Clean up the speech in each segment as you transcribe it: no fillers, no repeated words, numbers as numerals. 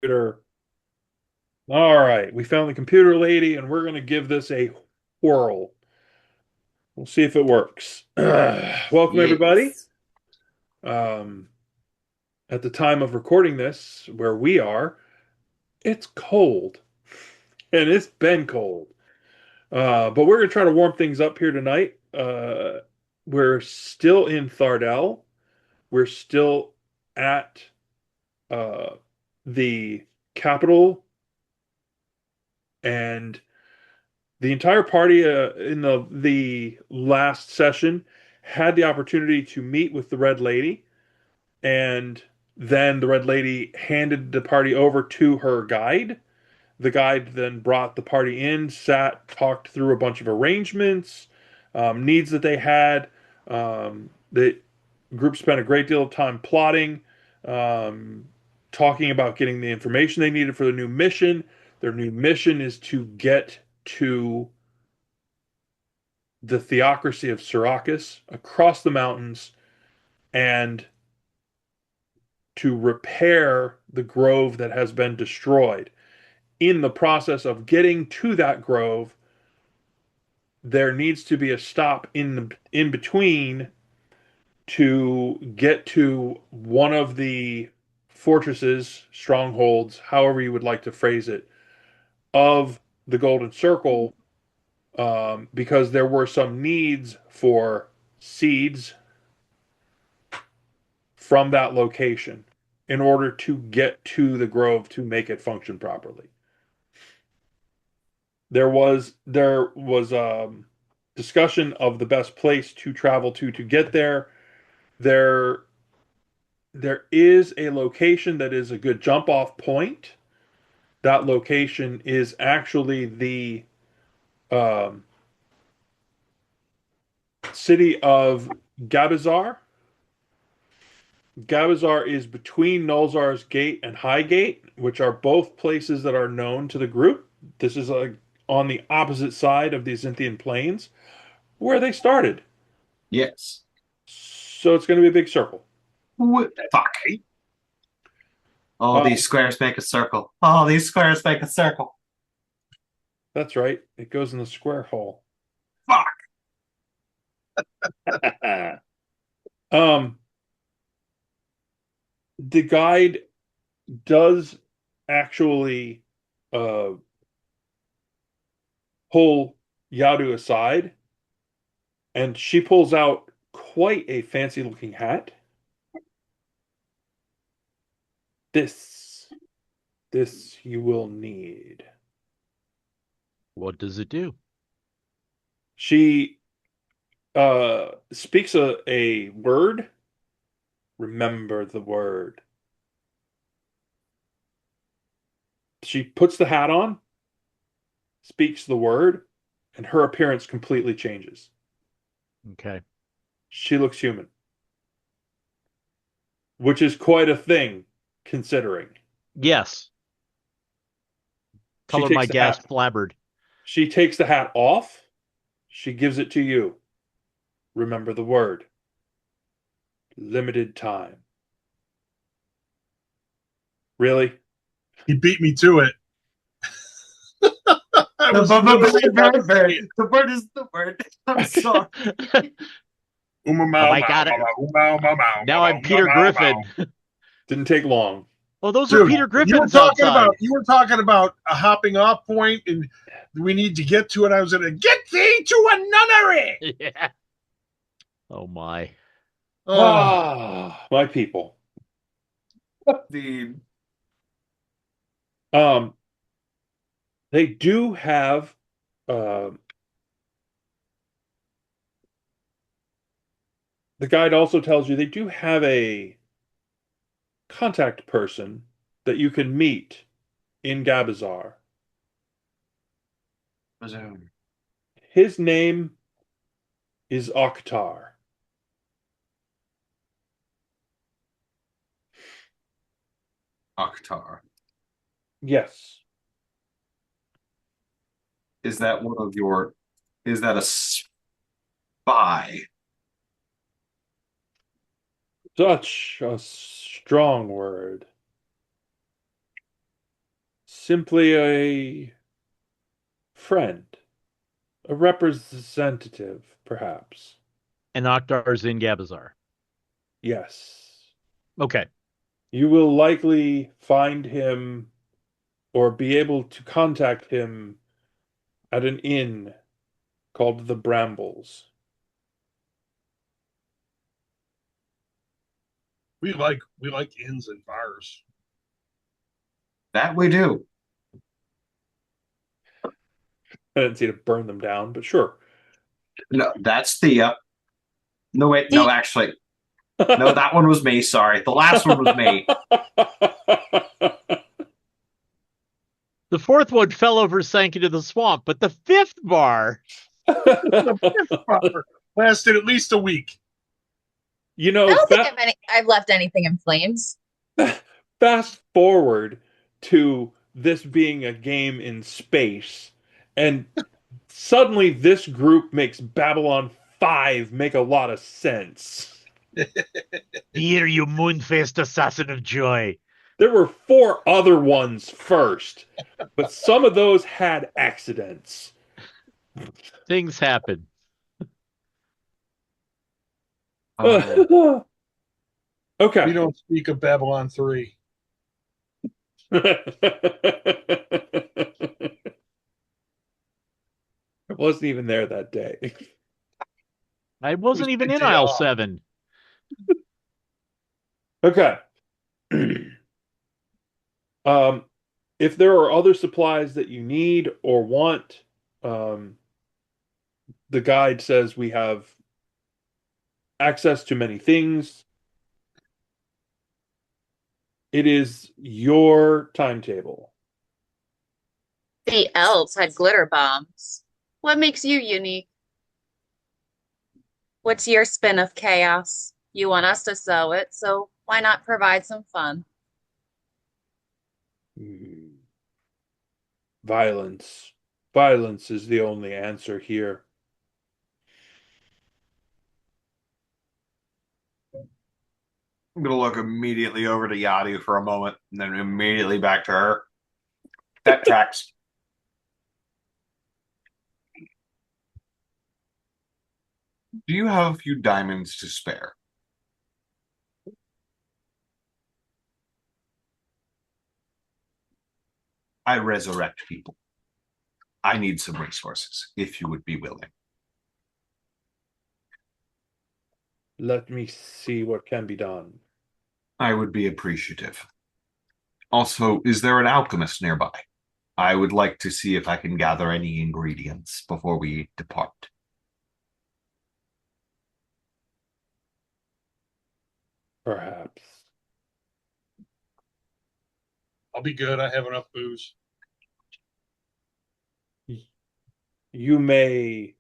Computer. All right, we found the computer lady, and we're going to give this a whirl. We'll see if it works. Welcome, everybody. Yes. Um, at the time of recording this, where we are, it's cold, and it's been cold. But we're going to try to warm things up here tonight. We're still in Thardell. We're still at uh, the capital, and the entire party in the last session had the opportunity to meet with the Red Lady, and then the Red Lady handed the party over to her guide. The guide then brought the party in, sat, talked through a bunch of arrangements, needs that they had. The group spent a great deal of time plotting, um, talking about getting the information they needed for the new mission. Their new mission is to get to the theocracy of Syracuse across the mountains and to repair the grove that has been destroyed. In the process of getting to that grove, there needs to be a stop in between to get to one of the fortresses, strongholds, however you would like to phrase it, of the Golden Circle, because there were some needs for seeds from that location in order to get to the grove to make it function properly. There was discussion of the best place to travel to get there. There there is a location that is a good jump off point. That location is actually the um, city of Gabazar. Gabazar is between Nulzar's Gate and Highgate, which are both places that are known to the group. This is on the opposite side of the Zynthian Plains, where they started. Yes. So it's going to be a big circle. Fuck. All Uh, these squares make a circle. All these squares make a circle. that's right. It goes in the square hole. Fuck. um, the guide does actually uh, pull Yadu aside, and she pulls out quite a fancy looking hat. This, this you will need. What does it do? She speaks a word. Remember the word. She puts the hat on, speaks the word, and her appearance completely changes. Okay. She looks human, which is quite a thing considering. Yes. She Color takes my the gas hat. flabbered. She takes the hat off. She gives it to you. Remember the word. Limited time. Really? He beat me to it. I The was literally about to say bird. it. The word is the word. I'm sorry. Oh Umau, my mau, God. mau, umau, mau, mau, Now mau, I'm mau, Peter mau, mau. Griffin. Didn't take long. Oh, those are Dude, Peter you were Griffins talking about outside. a hopping off point, and we need to get to it. I was gonna get thee to a nunnery. Yeah. Oh my. Oh, Ah, my people. The Um, they do have uh, the guide also tells you they do have a contact person that you can meet in Gabazar. His name is Oktar. Akhtar. Yes, Is that one of your? Is that a spy? such a strong word. Simply a friend, a representative, perhaps. And Oktar's in Gabazar. Yes. Okay. You will likely find him or be able to contact him at an inn called the Brambles. We like inns and bars. That we do. I didn't see to burn them down, but sure. No, that's the no wait, no, actually. No, that one was me, sorry. The last one was me. The fourth one fell over, sank into the swamp, but the fifth bar. The fifth bar lasted at least a week. You I know, don't think I've left anything in flames. fast forward to this being a game in space, and suddenly this group makes Babylon 5 make a lot of sense. Here, you moon-faced assassin of joy. There were 4 other ones first, but some of those had accidents. Things happen. Okay. We don't speak of Babylon 3. I wasn't even there that day. I wasn't even in Day aisle off. 7. Okay. Um, if there are other supplies that you need or want, um, the guide says we have access to many things. It is your timetable. The elves had glitter bombs. What makes you unique? What's your spin of chaos? You want us to sew it, so why not provide some fun? Hmm. Violence. Violence is the only answer here. I'm gonna look immediately over to Yadu for a moment and then immediately back to her. That tracks. Do you have a few diamonds to spare? I resurrect people. I need some resources, if you would be willing. Let me see what can be done. I would be appreciative. Also, is there an alchemist nearby? I would like to see if I can gather any ingredients before we depart. Perhaps. I'll be good. I have enough booze. You may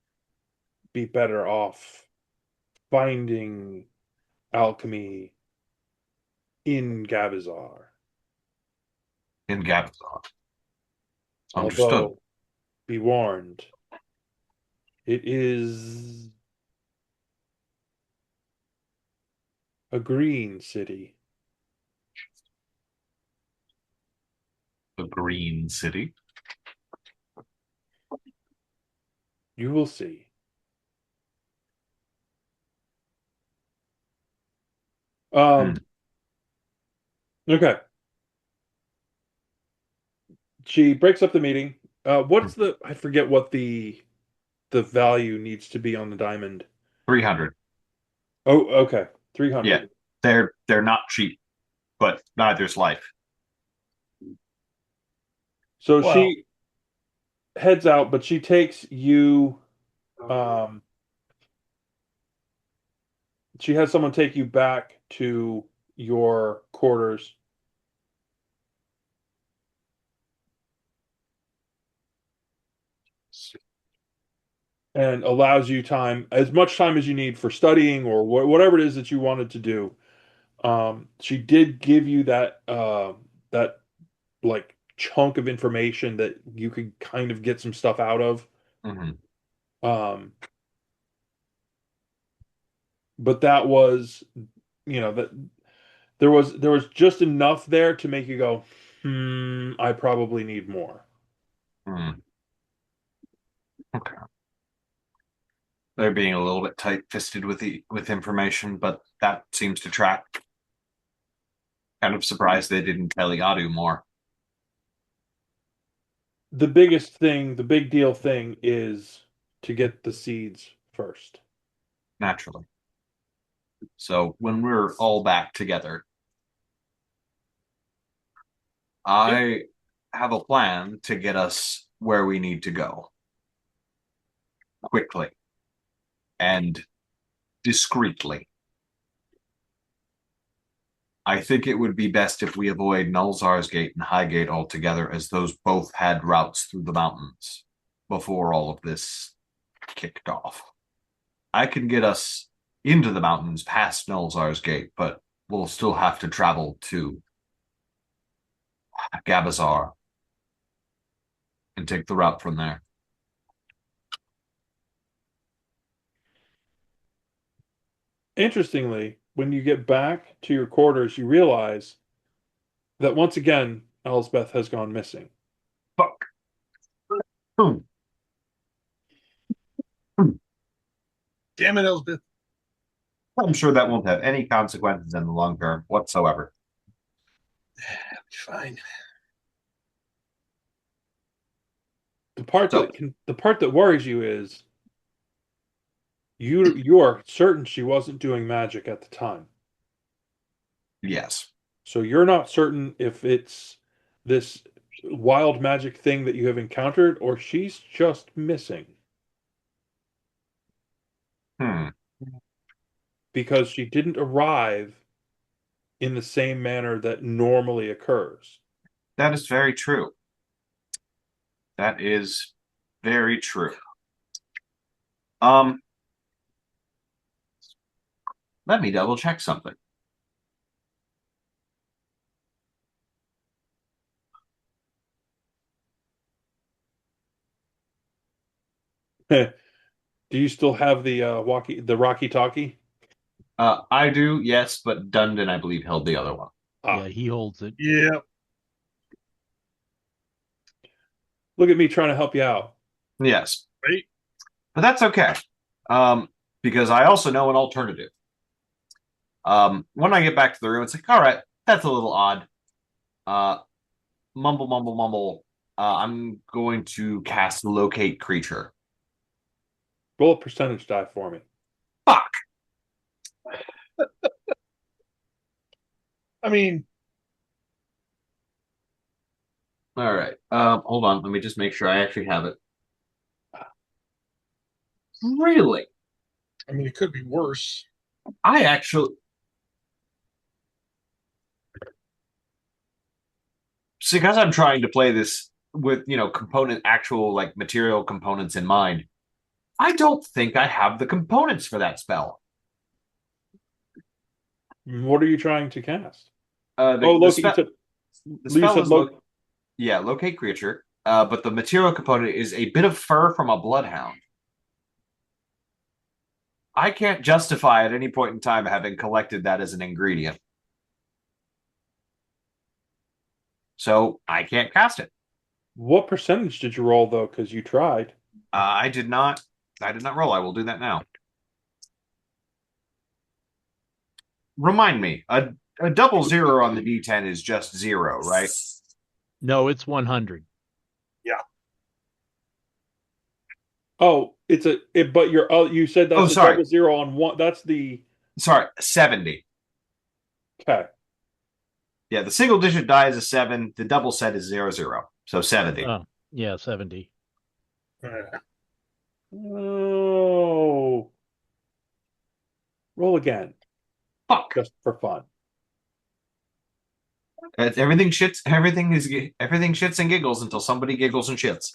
be better off finding alchemy in Gabazar. In Gabazon. Understood. Although, be warned, it is a green city. The Green City. You will see. Hmm. Okay. She breaks up the meeting. What's the I forget what the value needs to be on the diamond. 300. Oh, okay. Yeah, 300. they're not cheap, but neither's life. So Well, she heads out, but she takes you um she has someone take you back to your quarters. And allows you time, as much time as you need for studying or whatever it is that you wanted to do. She did give you that like chunk of information that you could kind of get some stuff out of. Mhm. Um, but that was, that there was just enough there to make you go, I probably need more. Hmm. Okay. They're being a little bit tight-fisted with information, but that seems to track. Kind of surprised they didn't tell Yadu more. The biggest thing, the big deal thing is to get the seeds first. Naturally. So when we're all back together, Yep. I have a plan to get us where we need to go quickly and discreetly. I think it would be best if we avoid Nulzar's Gate and Highgate altogether, as those both had routes through the mountains before all of this kicked off. I can get us into the mountains past Nulzar's Gate, but we'll still have to travel to Gabazar and take the route from there. Interestingly, when you get back to your quarters, you realize that once again, Elsbeth has gone missing. Fuck. Hmm. Hmm. Damn it, Elspeth. I'm sure that won't have any consequences in the long term whatsoever. Fine. So, The part that worries you is you are certain she wasn't doing magic at the time. yes, So you're not certain if it's this wild magic thing that you have encountered or she's just missing hmm, because she didn't arrive in the same manner that normally occurs. that is very true. That is very true. Um, Let me double check something. Do you still have the the Rocky Talkie? I do, yes, but Dundon, I believe, held the other one. Yeah, Ah, he holds it. Yeah. look at me trying to help you out. Yes, Right. but that's okay. Um, because I also know an alternative. When I get back to the room, it's like, all right, that's a little odd. Uh, mumble, mumble, mumble. I'm going to cast locate creature. Roll a percentage die for me. Fuck. I mean, All right. Hold on. Let me just make sure I actually have it. Really? it could be worse. I actually see, because I'm trying to play this with component actual like material components in mind. I don't think I have the components for that spell. What are you trying to cast? Uh, Oh, the the look, spell the you spell said is locate creature. But the material component is a bit of fur from a bloodhound. I can't justify at any point in time having collected that as an ingredient, so I can't cast it. What percentage did you roll though? Because you tried. I did not. I did not roll. I will do that now. Remind me, a double zero on the D10 is just zero, right? No, it's 100. Oh, but you said Oh, that's a sorry. double zero on one. That's the Sorry, 70. okay. Yeah, the single digit die is a 7. The double set is 00. So 70. Oh, yeah, 70. Uh, Oh, roll again, Fuck. just for fun. Everything shits. Everything shits and giggles until somebody giggles and shits.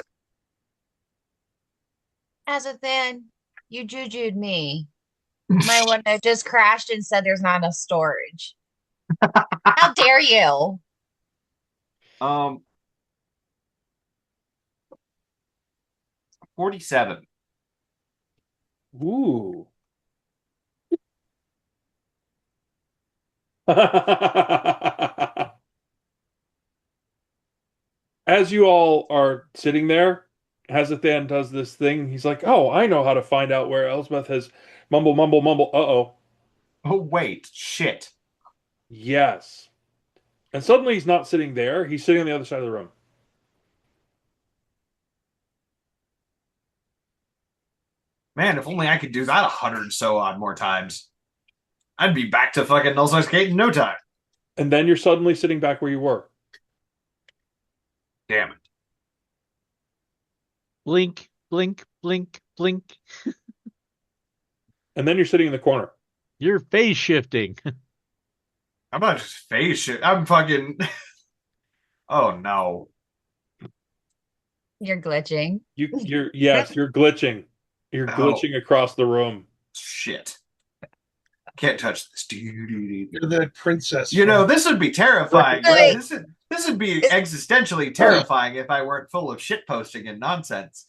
As a then, you jujued me. My window just crashed and said there's not enough storage. How dare you? um, 47. Ooh. As you all are sitting there, Hazathan does this thing. He's like, "Oh, I know how to find out where Elsbeth has mumble, mumble, mumble. Uh-oh. Oh, wait. Shit. Yes." And suddenly he's not sitting there. He's sitting on the other side of the room. Man, if only I could do that 100 so odd more times. I'd be back to fucking Nullstar's Gate in no time. And then you're suddenly sitting back where you were. Damn it. Blink, blink, blink, blink. And then you're sitting in the corner. You're phase shifting. I'm not just phase shit. I'm fucking. Oh no. You're glitching. Yes, you're glitching. You're Oh. glitching across the room. Shit. Can't touch this. You're the princess. You know, this would be terrifying. Wait. This would be existentially terrifying if I weren't full of shit posting and nonsense.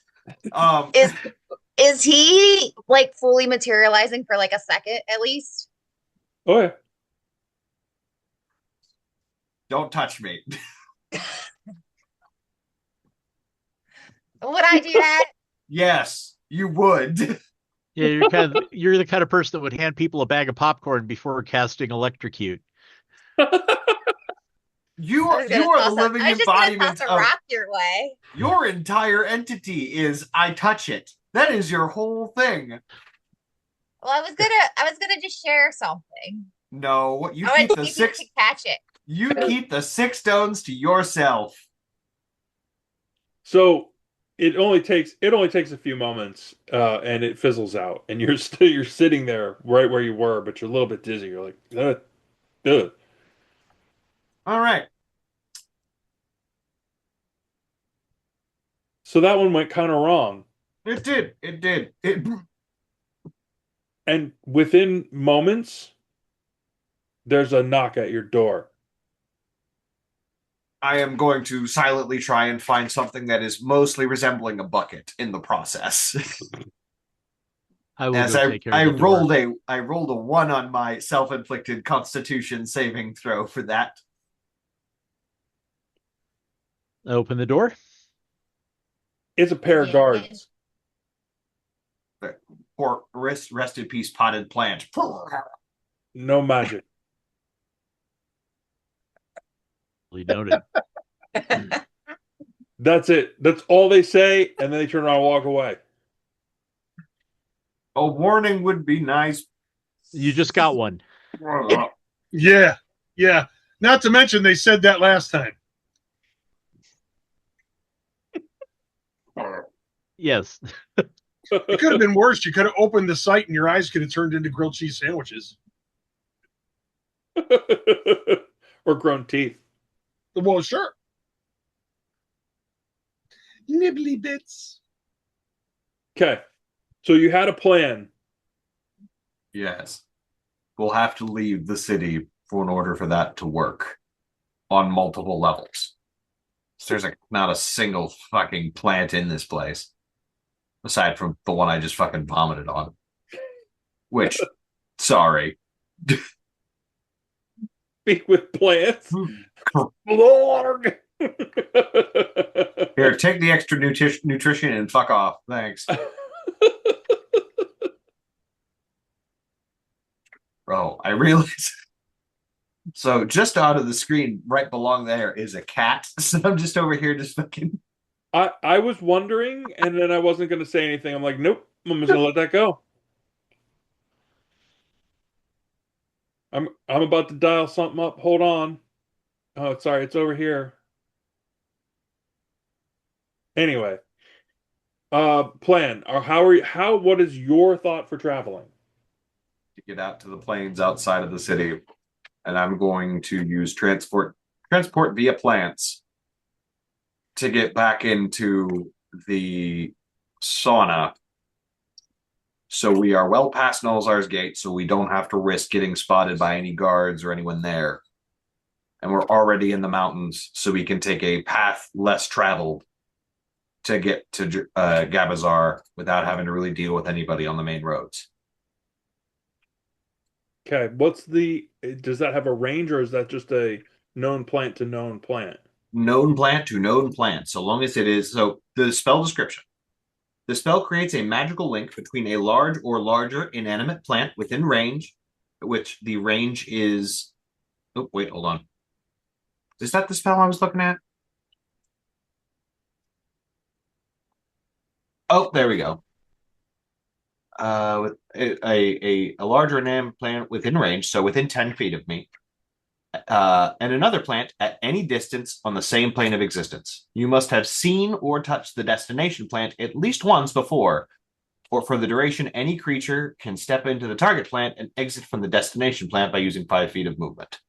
Is he like fully materializing for like a second at least? Oh yeah. Don't touch me. Would I do that? Yes, you would. Yeah, you're the kind of person that would hand people a bag of popcorn before casting electrocute. You I are was gonna the toss living I was just gonna embodiment toss a of rock your way. your entire entity is I touch it. That is your whole thing. Well, I was gonna just share something. No, you I keep want the you six to catch it. you keep the 6 stones to yourself. So it only takes a few moments, and it fizzles out, and you're sitting there right where you were, but you're a little bit dizzy. You're like, ugh, ugh. All right. So that one went kind of wrong. It did. It did. And within moments, there's a knock at your door. I am going to silently try and find something that is mostly resembling a bucket in the process. I will As go take care of the door. I rolled a 1 on my self-inflicted Constitution saving throw for that. Open the door. It's a pair of Yeah. guards. Poor rest in peace, potted plant. No magic. Duly noted. That's it. That's all they say, and then they turn around and walk away. A warning would be nice. You just got one. Yeah, yeah. Not to mention they said that last time. Yes. It could have been worse. You could have opened the site and your eyes could have turned into grilled cheese sandwiches. Or grown teeth. Well, sure. Nibbly bits. Okay. So you had a plan. Yes. We'll have to leave the city in order for that to work on multiple levels. So there's not a single fucking plant in this place. Aside from the one I just fucking vomited on. Which, sorry. Speak with plants. Lord. Here, take the extra nutrition and fuck off. Thanks. Bro, I realize. So just out of the screen, right below there is a cat. So I'm just over here just fucking. I was wondering, and then I wasn't going to say anything. I'm like, nope, I'm just going to let that go. I'm about to dial something up. Hold on. Oh, sorry, it's over here. Anyway, plan. Or what is your thought for traveling? To get out to the plains outside of the city. And I'm going to use transport via plants to get back into the sauna. So we are well past Nolzar's Gate, so we don't have to risk getting spotted by any guards or anyone there. And we're already in the mountains, so we can take a path less traveled to get to Gabazar without having to really deal with anybody on the main roads. Okay, does that have a range, or is that just a known plant to known plant? known plant to known plant, so long as it is. So the spell description. The spell creates a magical link between a large or larger inanimate plant within range, which the range is. Oh, wait, hold on. Is that the spell I was looking at? Oh, there we go. With a larger inanimate plant within range, so within 10 feet of me, and another plant at any distance on the same plane of existence. You must have seen or touched the destination plant at least once before, or for the duration, any creature can step into the target plant and exit from the destination plant by using 5 feet of movement.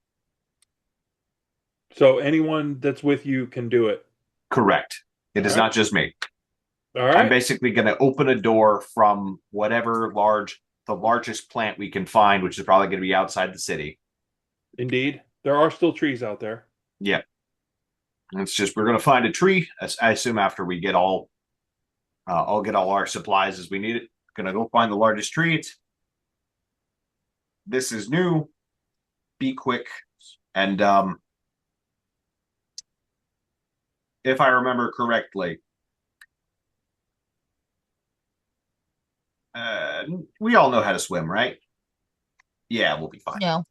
So anyone that's with you can do it. Correct. It is All right. not just me. All I'm right. basically going to open a door from whatever the largest plant we can find, which is probably going to be outside the city. Indeed. There are still trees out there. Yeah. It's just we're going to find a tree. I assume after we get I'll get all our supplies as we need it. Gonna go find the largest tree. This is new. Be quick. And if I remember correctly, we all know how to swim, right? Yeah, we'll be fine. No,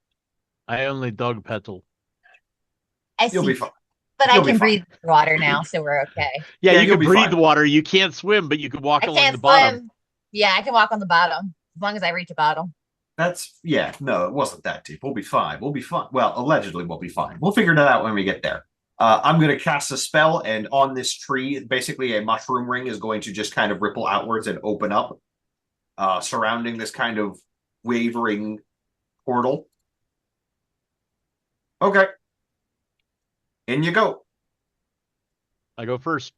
I only dog petal. I You'll be see. fine. But I You'll be can fine. breathe water now, so we're okay. Yeah, Yeah, you you'll can be breathe fine. water. You can't swim, but you can walk I along can't the bottom. swim. Yeah, I can walk on the bottom as long as I reach the bottom. No, it wasn't that deep. We'll be fine. We'll be fine. Well, allegedly, we'll be fine. We'll figure that out when we get there. I'm going to cast a spell, and on this tree, basically a mushroom ring is going to just kind of ripple outwards and open up, surrounding this kind of wavering portal. Okay. In you go. I go first.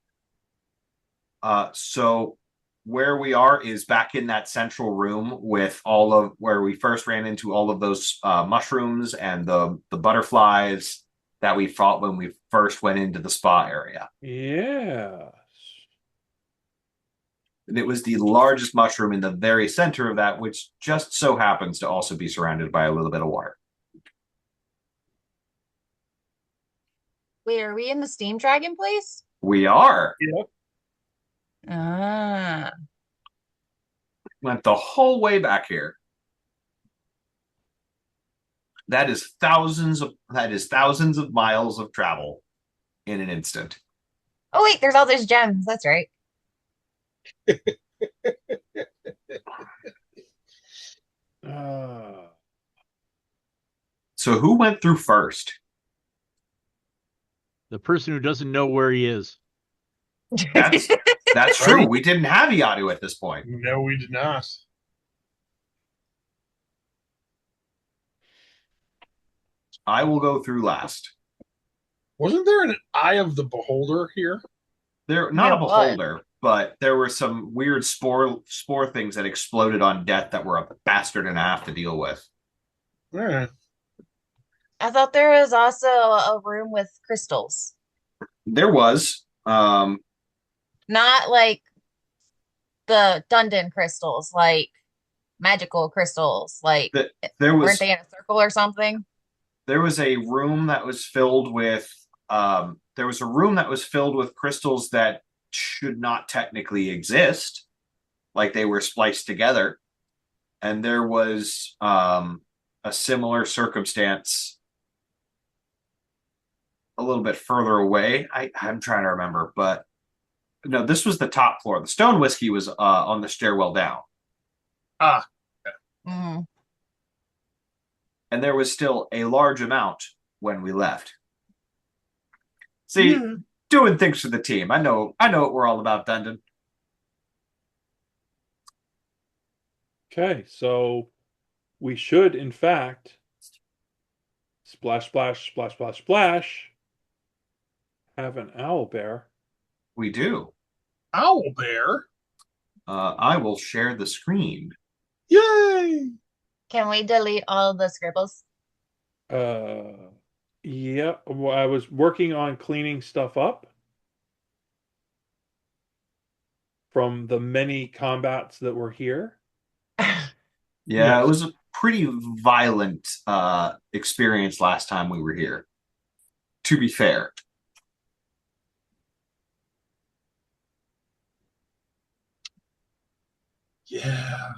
So where we are is back in that central room with all of where we first ran into all of those mushrooms and the butterflies that we fought when we first went into the spa area. Yeah. And it was the largest mushroom in the very center of that, which just so happens to also be surrounded by a little bit of water. Wait, are we in the steam dragon place? We are. Yep. Ah. Went the whole way back here. That is thousands of miles of travel in an instant. Oh wait, there's all those gems. That's right. Uh, So who went through first? The person who doesn't know where he is. That's true. We didn't have Yadu at this point. No, we did not. I will go through last. Wasn't there an Eye of the Beholder here? They're not There a was. beholder, but there were some weird spore things that exploded on death that were a bastard and a half to deal with. Eh. I thought there was also a room with crystals. There was. Not like the Dundon crystals, like magical crystals. Like, There weren't was they in a circle or something? there was a room that was filled with crystals that should not technically exist, like they were spliced together. And there was a similar circumstance a little bit further away. I'm trying to remember, but no, this was the top floor. The stone whiskey was on the stairwell down. Ah, Mm. And there was still a large amount when we left. See, yeah. doing things for the team. I know what we're all about, Dundon. okay, so we should, in fact, splash, splash, splash, splash, splash, have an owl bear. We do. Owl Bear. I will share the screen. Yay! Can we delete all the scribbles? Yeah, well, I was working on cleaning stuff up from the many combats that were here. Yeah, Yes. it was a pretty violent experience last time we were here. To be fair. Yeah.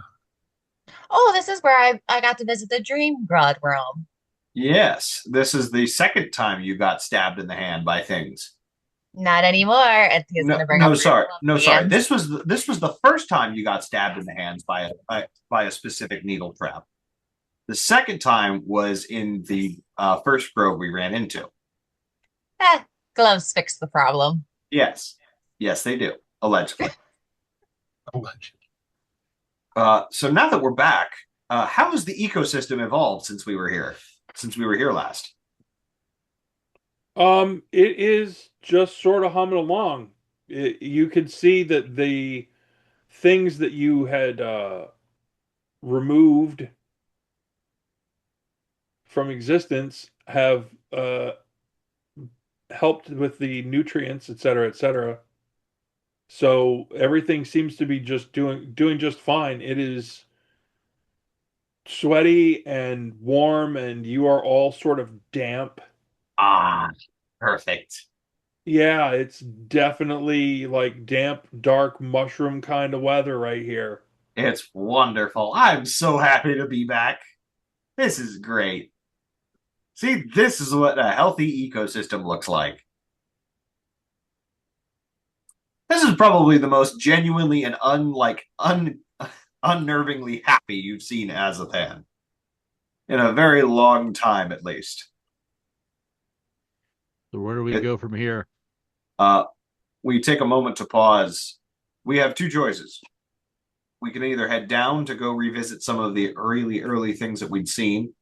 Oh, this is where I got to visit the Dream God realm. Yes, this is the second time you got stabbed in the hand by things. Not anymore. And he's No, gonna bring no, up sorry, no, the sorry. hands. This was the first time you got stabbed in the hands by a specific needle trap. The second time was in the first grove we ran into. Eh, gloves fix the problem. Yes, yes, they do allegedly. Alleged. So now that we're back, how has the ecosystem evolved since we were here? Since we were here last? It is just sort of humming along. You can see that the things that you had removed from existence have helped with the nutrients, et cetera, et cetera. So everything seems to be just doing just fine. It is sweaty and warm, and you are all sort of damp. Ah, perfect. Yeah, it's definitely like damp, dark mushroom kind of weather right here. It's wonderful. I'm so happy to be back. This is great. See, this is what a healthy ecosystem looks like. This is probably the most genuinely and unnervingly happy you've seen Azathan in a very long time, at least. So where do we It, go from here? uh, we take a moment to pause. We have two choices. We can either head down to go revisit some of the early things that we'd seen.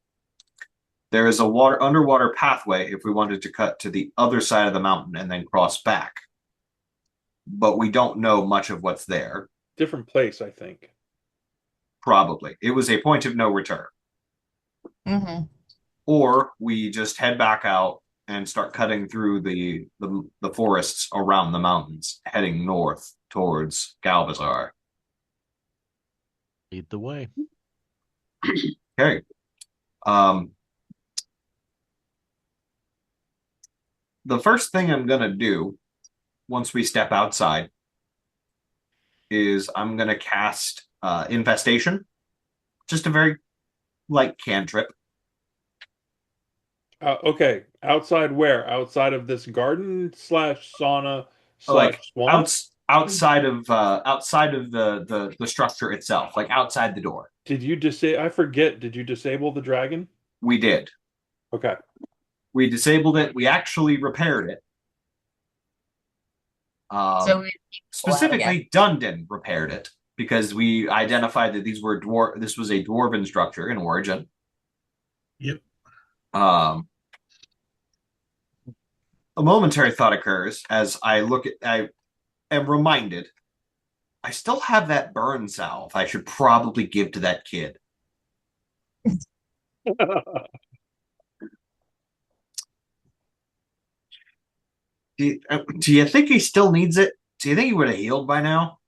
There is a underwater pathway if we wanted to cut to the other side of the mountain and then cross back. But we don't know much of what's there. Different place, I think. Probably. It was a point of no return. Mm-hmm. Or we just head back out and start cutting through the forests around the mountains, heading north towards Galvazar. Lead the way. Okay. Um, the first thing I'm gonna do once we step outside is I'm gonna cast infestation, just a very light cantrip. Okay, outside where? Outside of this garden slash sauna Like slash swamp? outside of the structure itself, like outside the door. Did you I forget, did you disable the dragon? We did. Okay. We disabled it. We actually repaired it. So we people out again. Specifically, Dundon repaired it because we identified that these were This was a dwarven structure in origin. Yep. Um, a momentary thought occurs as I am reminded I still have that burn salve I should probably give to that kid. Do you think he still needs it? Do you think he would have healed by now?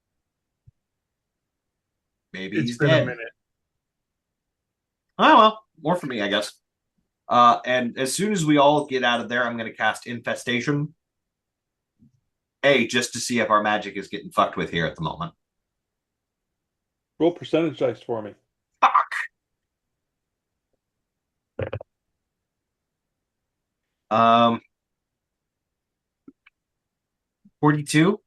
Maybe It's he's been a dead. minute. Oh well, more for me, I guess. And as soon as we all get out of there, I'm going to cast Infestation. Just to see if our magic is getting fucked with here at the moment. Roll percentage dice for me. Fuck. 42.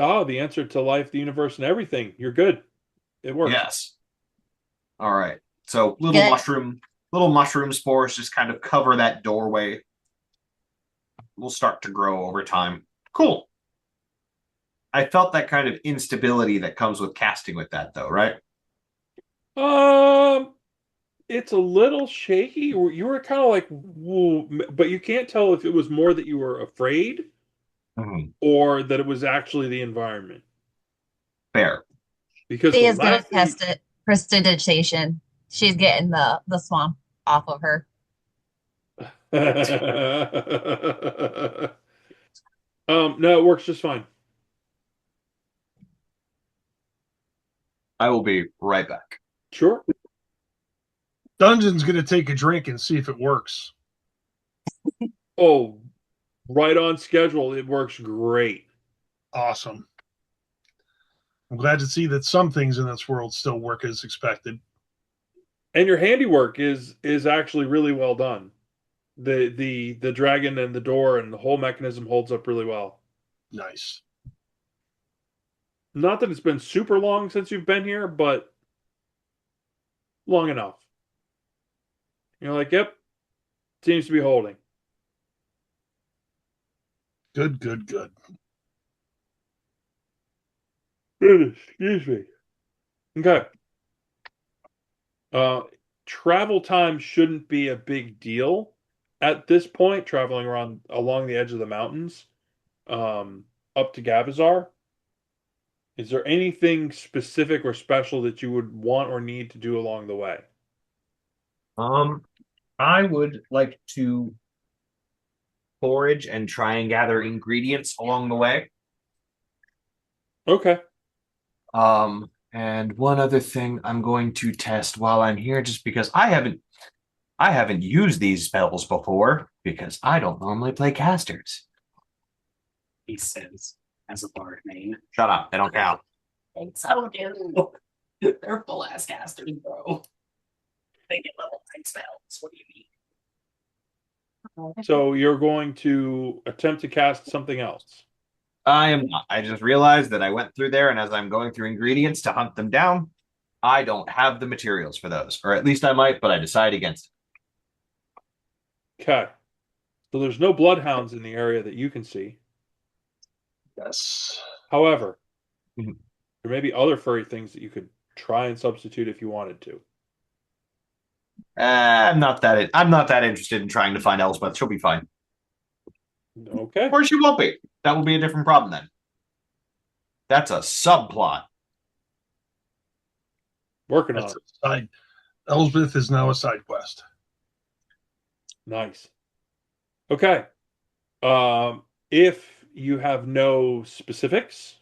Ah, the answer to life, the universe, and everything. You're good. It works. Yes. All right. So Good. little mushroom spores just kind of cover that doorway. Will start to grow over time. Cool. I felt that kind of instability that comes with casting with that, though, right? Um, it's a little shaky. You were kind of like, whoa, but you can't tell if it was more that you were afraid Mhm. or that it was actually the environment. Fair. Because She the is gonna last thing test it. Prestidigitation. She's getting the swamp off of her. No, it works just fine. I will be right back. Sure. Dungeon's gonna take a drink and see if it works. Oh, right on schedule. It works great. Awesome. I'm glad to see that some things in this world still work as expected. And your handiwork is actually really well done. The dragon and the door and the whole mechanism holds up really well. Nice. Not that it's been super long since you've been here, but long enough. You're like, yep, seems to be holding. Good, good, good. Excuse me. Okay. Uh, Travel time shouldn't be a big deal at this point, traveling around along the edge of the mountains, up to Gavazar. Is there anything specific or special that you would want or need to do along the way? Um, I would like to forage and try and gather ingredients along the way. Okay. And one other thing I'm going to test while I'm here, just because I haven't used these spells before, because I don't normally play casters. He says, as a bard main. Shut up, they don't count. And so do. They're full ass casters, bro. They get level 9 spells. What do you mean? So you're going to attempt to cast something else. I am not. I just realized that I went through there, and as I'm going through ingredients to hunt them down, I don't have the materials for those. Or at least I might, but I decide against it. Okay. So there's no bloodhounds in the area that you can see. Yes. However, Mhm. there may be other furry things that you could try and substitute if you wanted to. I'm not that interested in trying to find Elspeth. She'll be fine. Okay. Or she won't be. That will be a different problem then. That's a subplot. Working on That's it. a side. Elsbeth is now a side quest. Nice. Okay. If you have no specifics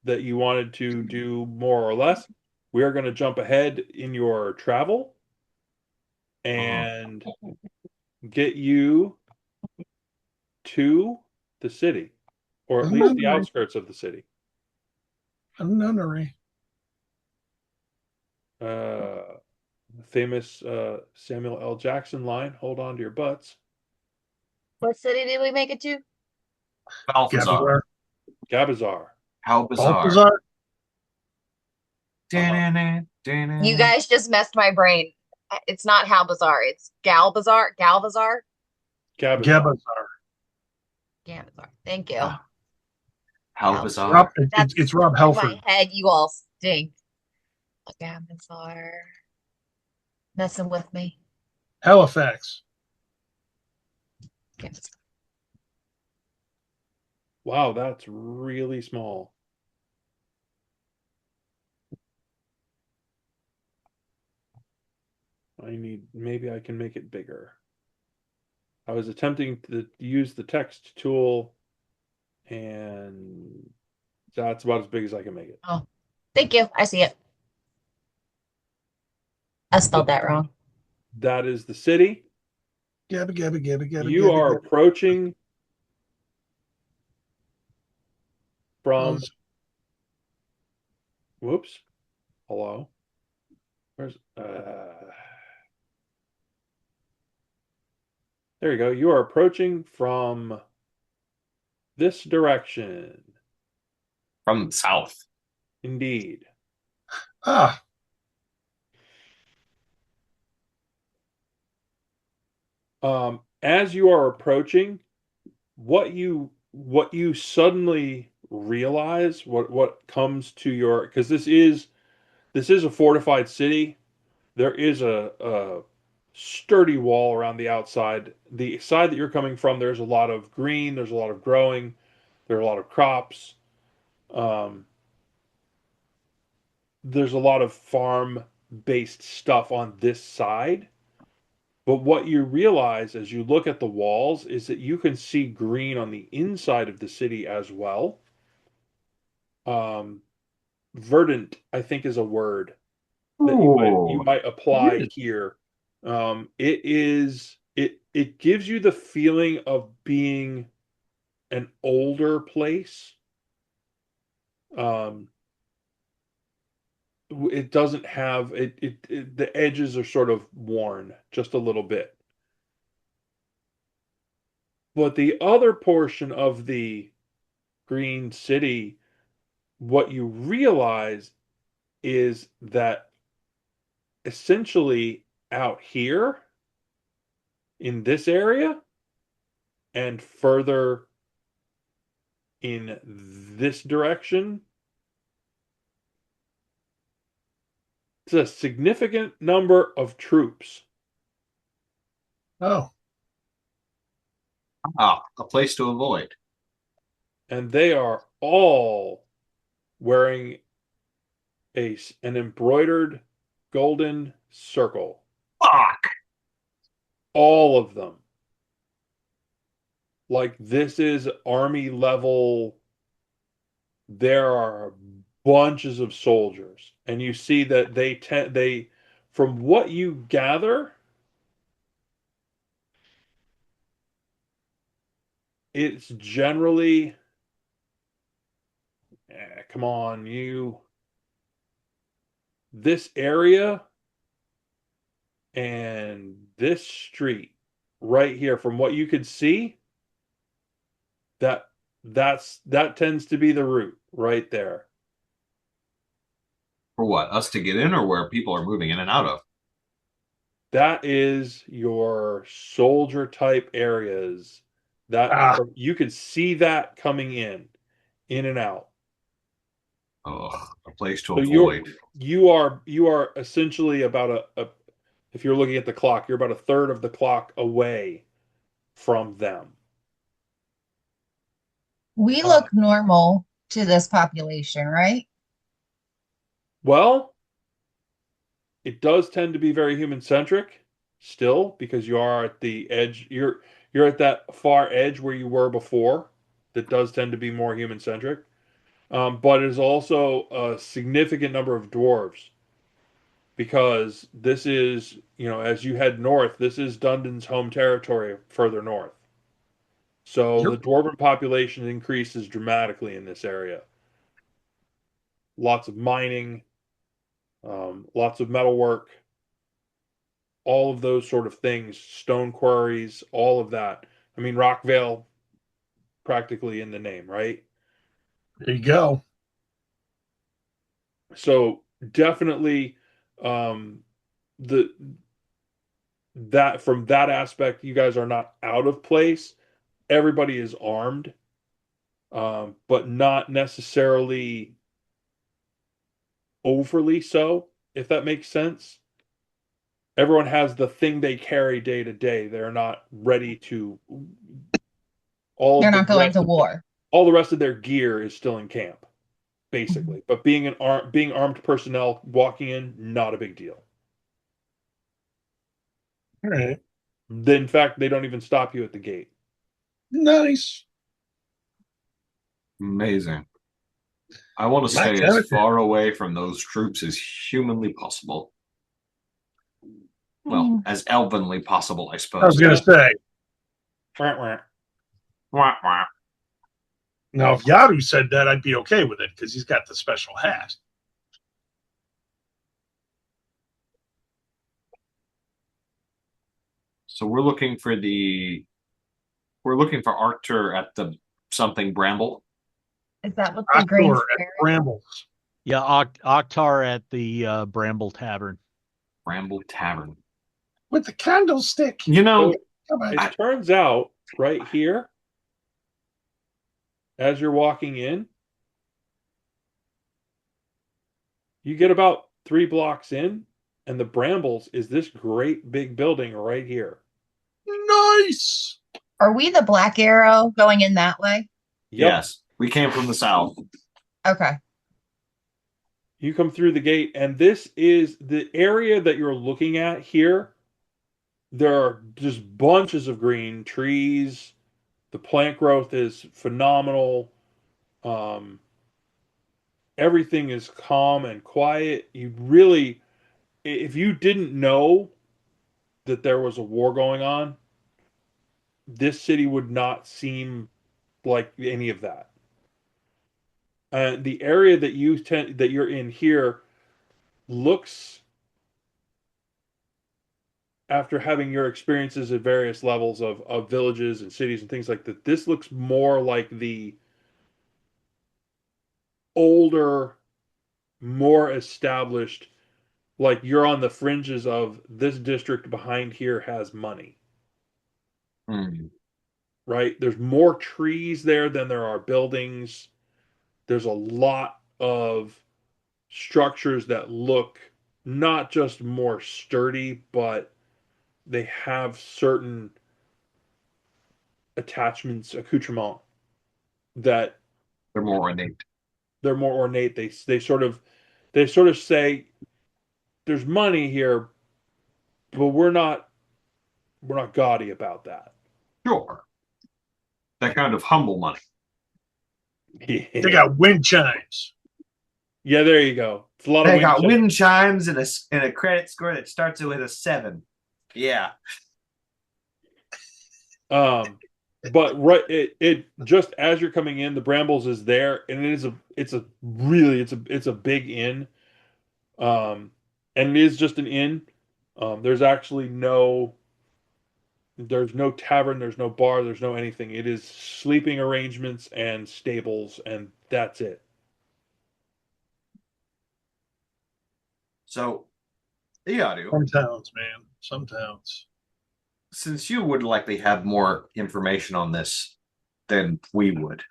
that you wanted to do more or less, we are going to jump ahead in your travel and get you to the city, or A at least the nunnery. outskirts of the city. A nunnery. Famous Samuel L. Jackson line, hold on to your butts. What city did we make it to? Balthazar. Gabazar. Gabazar. How bizarre. Balthazar. You guys just messed my brain. It's not How Bizarre. It's Galbazar. Galvazar. Gabazar. Gabazar. Gabazar. Thank you. Ah, How How bizarre. Rob, That's it's Rob in Halford. my head. You all stink. Gabazar. Messing with me. Halifax. Gabazar. Wow, that's really small. Maybe I can make it bigger. I was attempting to use the text tool, and that's about as big as I can make it. Oh, thank you. I see it. I spelled that wrong. That is the city. Gabba, gabba, gabba, gabba, You gabba, are gabba. approaching from. Whoops. Hello. Where's there you go. You are approaching from this direction. From south. Indeed. Ah, As you are approaching, what you suddenly realize, what comes to your, because this is a fortified city. There is a sturdy wall around the outside. The side that you're coming from, there's a lot of green, there's a lot of growing, there are a lot of crops. Um, there's a lot of farm based stuff on this side. But what you realize as you look at the walls is that you can see green on the inside of the city as well. Um, Verdant, I think, is a word that you Ooh. might apply here. It gives you the feeling of being an older place. Um, it doesn't have the edges are sort of worn just a little bit. But the other portion of the Green City, what you realize is that essentially out here in this area and further in this direction, it's a significant number of troops. Oh, Ah, a place to avoid. And they are all wearing an embroidered golden circle. Fuck! All of them. Like this is army level. There are bunches of soldiers, and you see that they, from what you gather, it's generally, come on, this area and this street right here, from what you could see, that that tends to be the route right there. For what? Us to get in, or where people are moving in and out of? That is your soldier type areas. That ah, you could see that coming in and out. Ugh, a place to So avoid. you are essentially about a if you're looking at the clock, you're about a third of the clock away from them. We Uh, look normal to this population, right? well, it does tend to be very human centric still because you are at the edge. You're at that far edge where you were before. That does tend to be more human centric. But it is also a significant number of dwarves because this is, as you head north, this is Dundon's home territory further north. So yep. the dwarven population increases dramatically in this area. Lots of mining, lots of metalwork, all of those sort of things, stone quarries, all of that. I mean, Rockvale practically in the name, right? There you go. So definitely um, the that from that aspect, you guys are not out of place. Everybody is armed, but not necessarily overly so, if that makes sense. Everyone has the thing they carry day to day. They're not ready to all They're of the not going rest to of war. all the rest of their gear is still in camp, basically. But being armed personnel walking in, not a big deal. All right. In fact, they don't even stop you at the gate. Nice. Amazing. I want to My stay kind as of thing. far away from those troops as humanly possible. Well, as elvenly possible, I I suppose. was going to say, Wah, wah. Wah, wah. now if Yadu said that, I'd be okay with it because he's got the special hat. So we're looking for Arctur at the something Bramble. Is that what the green Octor at square is? Brambles. Yeah, Oktar at the Bramble Tavern. Bramble Tavern. With the candlestick. You know, So Come on. it turns out right here, as you're walking in, you get about 3 blocks in, and the Brambles is this great big building right here. Nice. Are we the Black Arrow going in that way? Yep. yes, we came from the south. Okay. You come through the gate, and this is the area that you're looking at here. There are just bunches of green trees. The plant growth is phenomenal. Um, Everything is calm and quiet. You really, if you didn't know that there was a war going on, this city would not seem like any of that. The area that you're in here, looks, after having your experiences at various levels of villages and cities and things like that, this looks more like the older, more established, like you're on the fringes of this district behind here has money, Hmm. right? There's more trees there than there are buildings. There's a lot of structures that look not just more sturdy, but they have certain attachments, accoutrements that They're more innate. they're more ornate. They sort of say there's money here, but we're not gaudy about that. Sure. That kind of humble money. They got wind chimes. Yeah, there you go. It's a lot of They wind got chimes. wind chimes and a credit score that starts with a 7. Yeah. But right, it just as you're coming in, the Brambles is there, and it's a big inn, and it is just an inn. There's actually there's no tavern, there's no bar, there's no anything. It is sleeping arrangements and stables, and that's it. So, Eadu, Some towns, man. Some towns. since you would likely have more information on this than we would,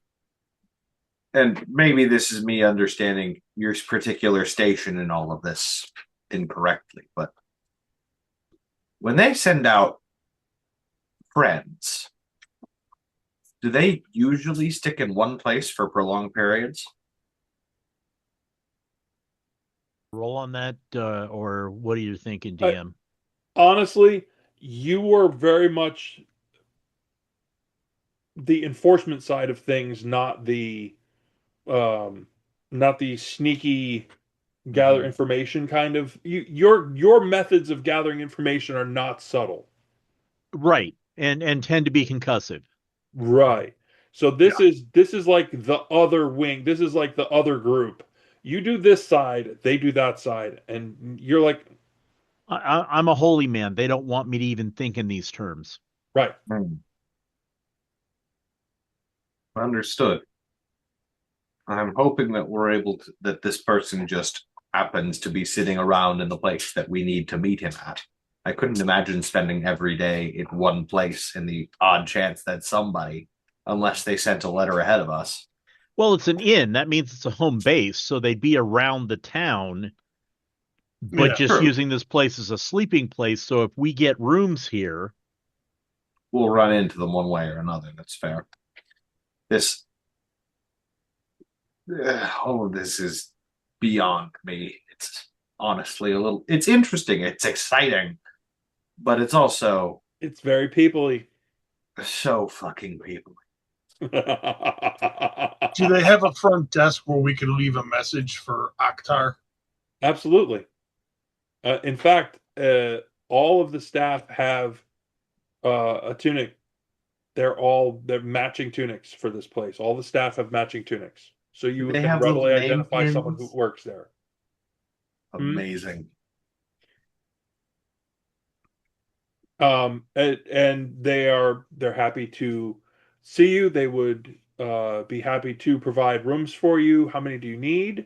and maybe this is me understanding your particular station in all of this incorrectly, but when they send out friends, do they usually stick in one place for prolonged periods? Roll on that, or what are you thinking, Uh, DM? Honestly, you were very much the enforcement side of things, um, not the sneaky gather information kind of. Your methods of gathering information are not subtle. Right, and tend to be concussive. Right. So this is like the other wing. This is like the other group. You do this side, they do that side, and you're like, I'm a holy man. They don't want me to even think in these terms. right. Understood. I'm hoping that we're able to, that this person just happens to be sitting around in the place that we need to meet him at. I couldn't imagine spending every day in one place in the odd chance that somebody, unless they sent a letter ahead of us. Well, it's an inn. That means it's a home base, so they'd be around the town, but Yeah, just true. using this place as a sleeping place. So if we get rooms here, We'll run into them one way or another. That's fair. This, all of this is beyond me. It's honestly a little, it's interesting. It's exciting, but it's also It's very peoply. so fucking people. do they have a front desk where we can leave a message for Akhtar? Absolutely. In fact, all of the staff have a tunic. They're matching tunics for this place. All the staff have matching tunics, so Do you they can have those readily name identify someone who pins? works there. Amazing. And they're happy to see you. They would be happy to provide rooms for you. How many do you need?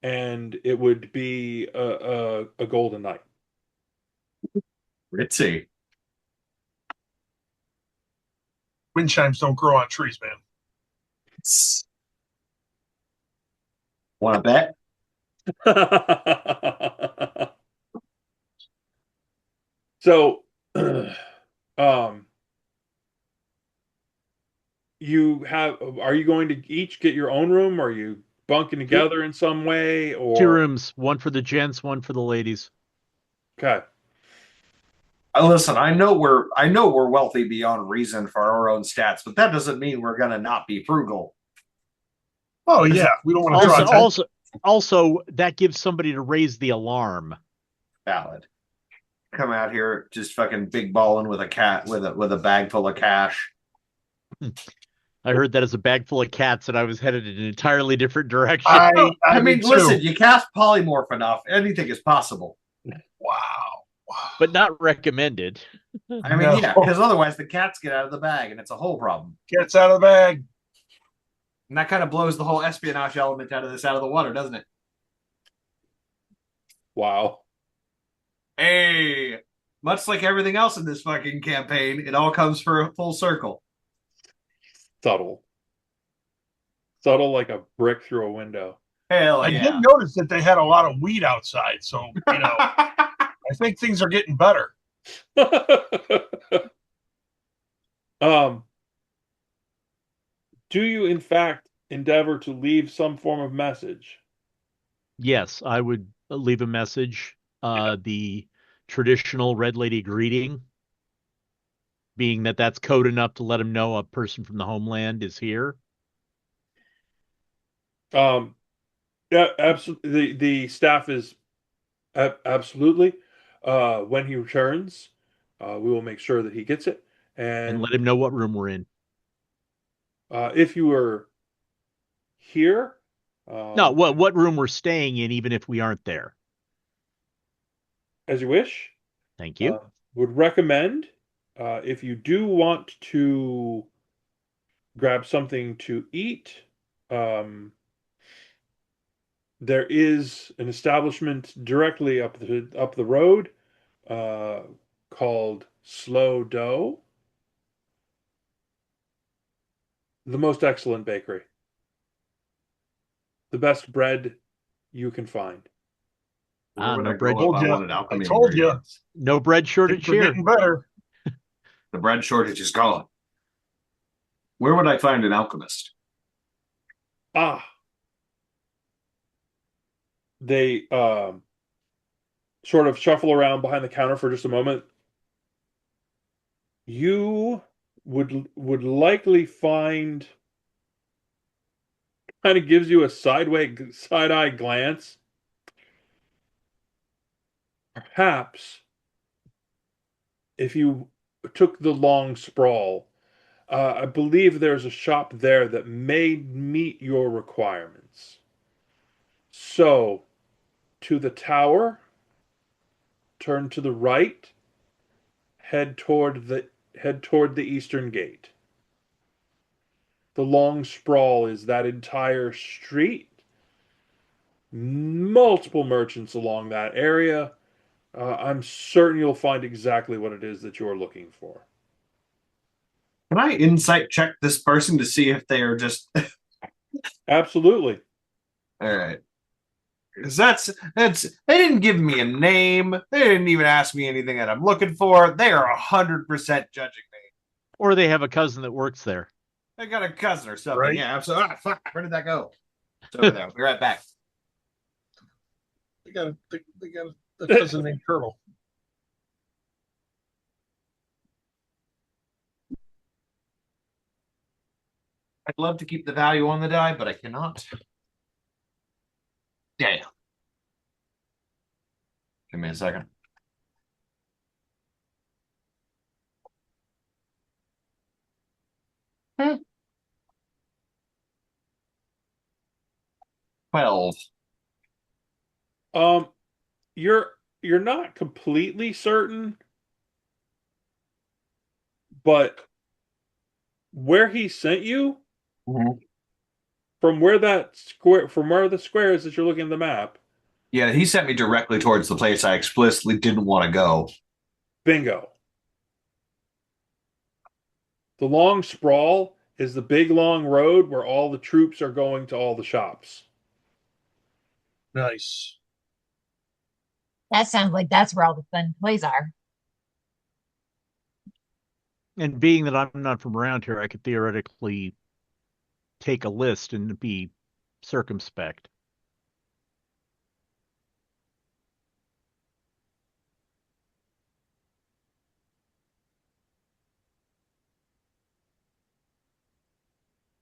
And it would be a golden night. Ritzy. Wind chimes don't grow on trees, man. Want to bet? So, um, are you going to each get your own room? Are you bunking together in some way, two or rooms, one for the gents, one for the ladies. okay? Listen, I know we're wealthy beyond reason for our own stats, but that doesn't mean we're gonna not be frugal. Oh yeah, we don't want to draw Also, attention. also, that gives somebody to raise the alarm. Valid. Come out here just fucking big balling with a cat with a bag full of cash. I heard that as a bag full of cats, and I was headed in an entirely different direction. I mean, did too. listen, you cast polymorph enough, anything is possible. Wow. But not recommended. I mean, No. yeah, because otherwise the cats get out of the bag, and it's a whole problem. Gets out of the bag. And that kind of blows the whole espionage element out of the water, doesn't it? Wow. Hey, much like everything else in this fucking campaign, it all comes for a full circle. Subtle. Subtle like a brick through a window. Hell I yeah. did notice that they had a lot of weed outside, so I think things are getting better. Do you in fact endeavor to leave some form of message? Yes, I would leave a message. The traditional Red Lady greeting, being that that's code enough to let him know a person from the homeland is here. Yeah, absolutely. The staff is absolutely. When he returns, we will make sure that he gets it. And And let him know what room we're in. if you were here, No, what room we're staying in, even if we aren't there. as you wish, Thank you. would recommend if you do want to grab something to eat. There is an establishment directly up the road uh, called Slow Dough, the most excellent bakery, the best bread you can find. Where would No I go bread. if I Told ya. wanted alchemy I told ya. ingredients? No bread shortage Things are here. getting better. The bread shortage is gone. Where would I find an alchemist? Ah, they sort of shuffle around behind the counter for just a moment. You would likely find, kind of gives you a side eye glance. Perhaps if you took the long sprawl, I believe there's a shop there that may meet your requirements. So, to the tower, turn to the right, head toward the eastern gate. The long sprawl is that entire street. Multiple merchants along that area. I'm certain you'll find exactly what it is that you're looking for. Can I insight check this person to see if they are just Absolutely. all right? Because that's they didn't give me a name. They didn't even ask me anything that I'm looking for. They are 100% judging me. Or they have a cousin that works there. They got a cousin or something. Right. Yeah, I'm so fuck. Where did that go? It's over there. We'll be right back. They got a cousin named Turtle. I'd love to keep the value on the die, but I cannot. Yeah. Give me a second. Hmm. 12. Um, you're not completely certain, but where he sent you, Mhm. from where the square is that you're looking at the map, Yeah, he sent me directly towards the place I explicitly didn't want to go. bingo. The long sprawl is the big long road where all the troops are going to all the shops. Nice. That sounds like that's where all the fun toys are. And being that I'm not from around here, I could theoretically take a list and be circumspect.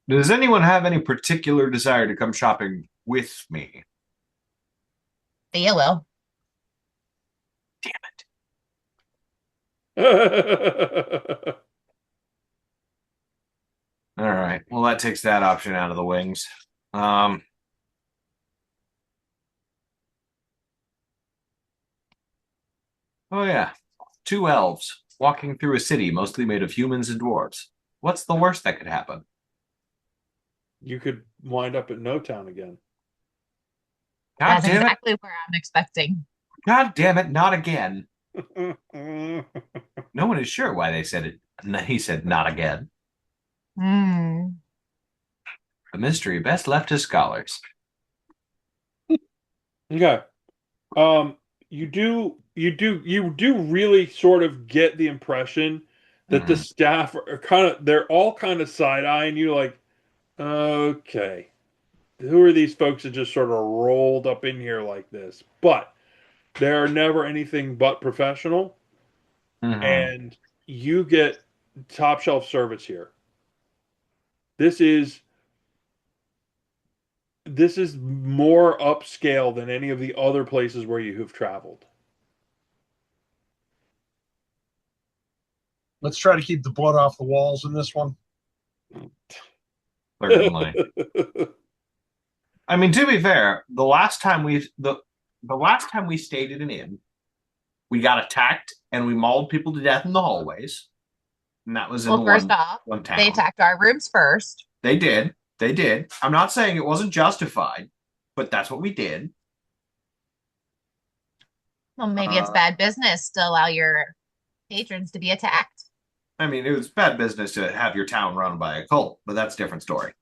Does anyone have any particular desire to come shopping with me? Thea will. Damn it. All right. Well, that takes that option out of the wings. Um, oh yeah, two elves walking through a city mostly made of humans and dwarves. What's the worst that could happen? You could wind up at No Town again. God That's damn it! exactly where I'm expecting. God damn it! Not again. No one is sure why they said it. He said, "Not again." Hmm. A mystery best left to scholars. Okay. Um, you do really sort of get the impression that the Mhm. staff are they're all kind of side-eyeing you like, okay, who are these folks that just sort of rolled up in here like this? But they are never anything but professional, Mhm. and you get top shelf service here. This is this is more upscale than any of the other places where you have traveled. Let's try to keep the blood off the walls in this one. Certainly. I mean, to be fair, the last time we stayed at an inn, we got attacked and we mauled people to death in the hallways, and that was in Well, the first one off, one they town. attacked our rooms first. They did. They did. I'm not saying it wasn't justified, but that's what we did. Well, maybe it's Uh, bad business to allow your patrons to be attacked. I mean, it was bad business to have your town run by a cult, but that's a different story.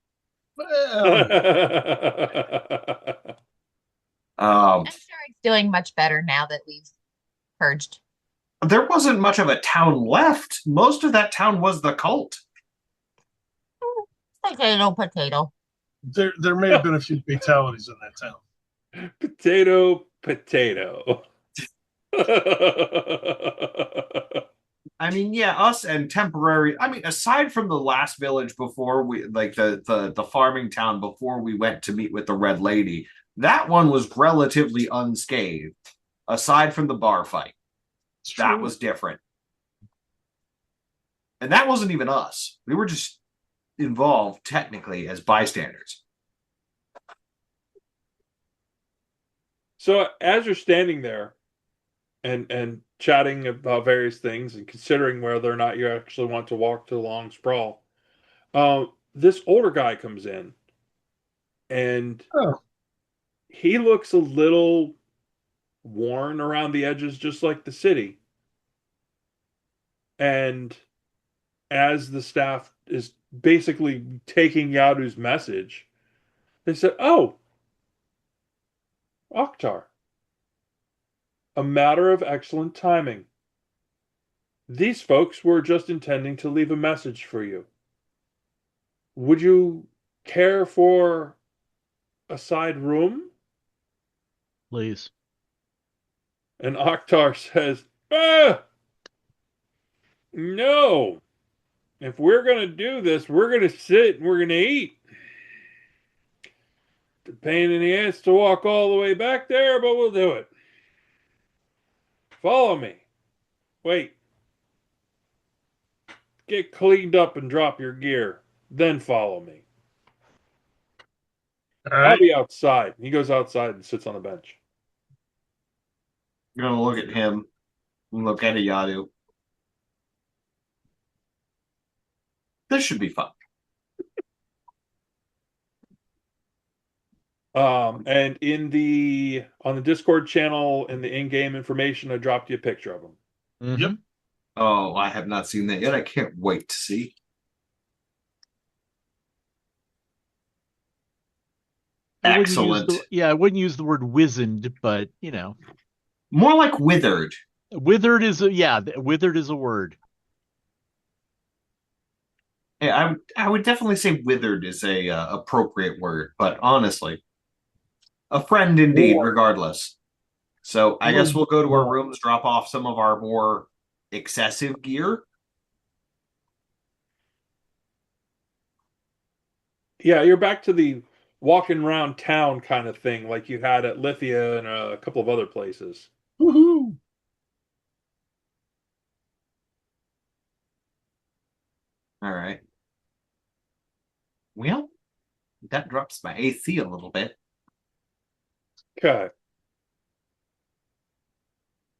Well, Um, I'm sure it's doing much better now that we've purged. there wasn't much of a town left. Most of that town was the cult. Potato, potato. there may have been a few fatalities in that town. Potato, potato. I mean, yeah, us and temporary. I mean, aside from the last village before we, like the farming town before we went to meet with the Red Lady, that one was relatively unscathed. Aside from the bar fight, It's that true. was different, and that wasn't even us. We were just involved technically as bystanders. So as you're standing there and chatting about various things and considering whether or not you actually want to walk to the long sprawl, this older guy comes in and Oh, he looks a little worn around the edges, just like the city. And as the staff is basically taking Yadu's message, they said, "Oh, Oktar, a matter of excellent timing. These folks were just intending to leave a message for you. Would you care for a side room?" Please. And Oktar says, "Ah, no. If we're going to do this, we're going to sit and we're going to eat. It's a pain in the ass to walk all the way back there, but we'll do it. Follow me. Wait, get cleaned up and drop your gear. Then follow me. all I'll right. be outside." He goes outside and sits on a bench. I'm gonna look at him and look at Yadu. This should be fun. And in the on the Discord channel in the in-game information, I dropped you a picture of him. Yep. Mhm. Oh, I have not seen that yet. I can't wait to see. Excellent. I wouldn't use the word wizened, but More like withered. withered is a word. Yeah, I would definitely say withered is a appropriate word, but honestly, a friend indeed, Or regardless. So I guess or we'll go to our more. rooms, drop off some of our more excessive gear. Yeah, you're back to the walking around town kind of thing like you had at Lithia and a couple of other places. Woohoo. All right. Well, that drops my AC a little bit. Okay.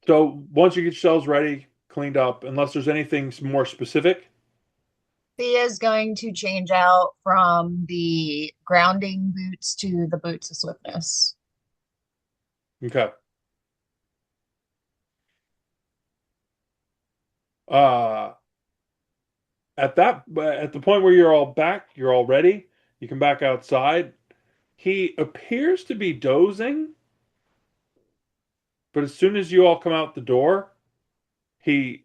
So once you get yourselves ready, cleaned up, unless there's anything more specific. Thea's going to change out from the grounding boots to the boots of swiftness. Okay. Uh at the point where you're all back, you're all ready, you come back outside. He appears to be dozing, but as soon as you all come out the door, he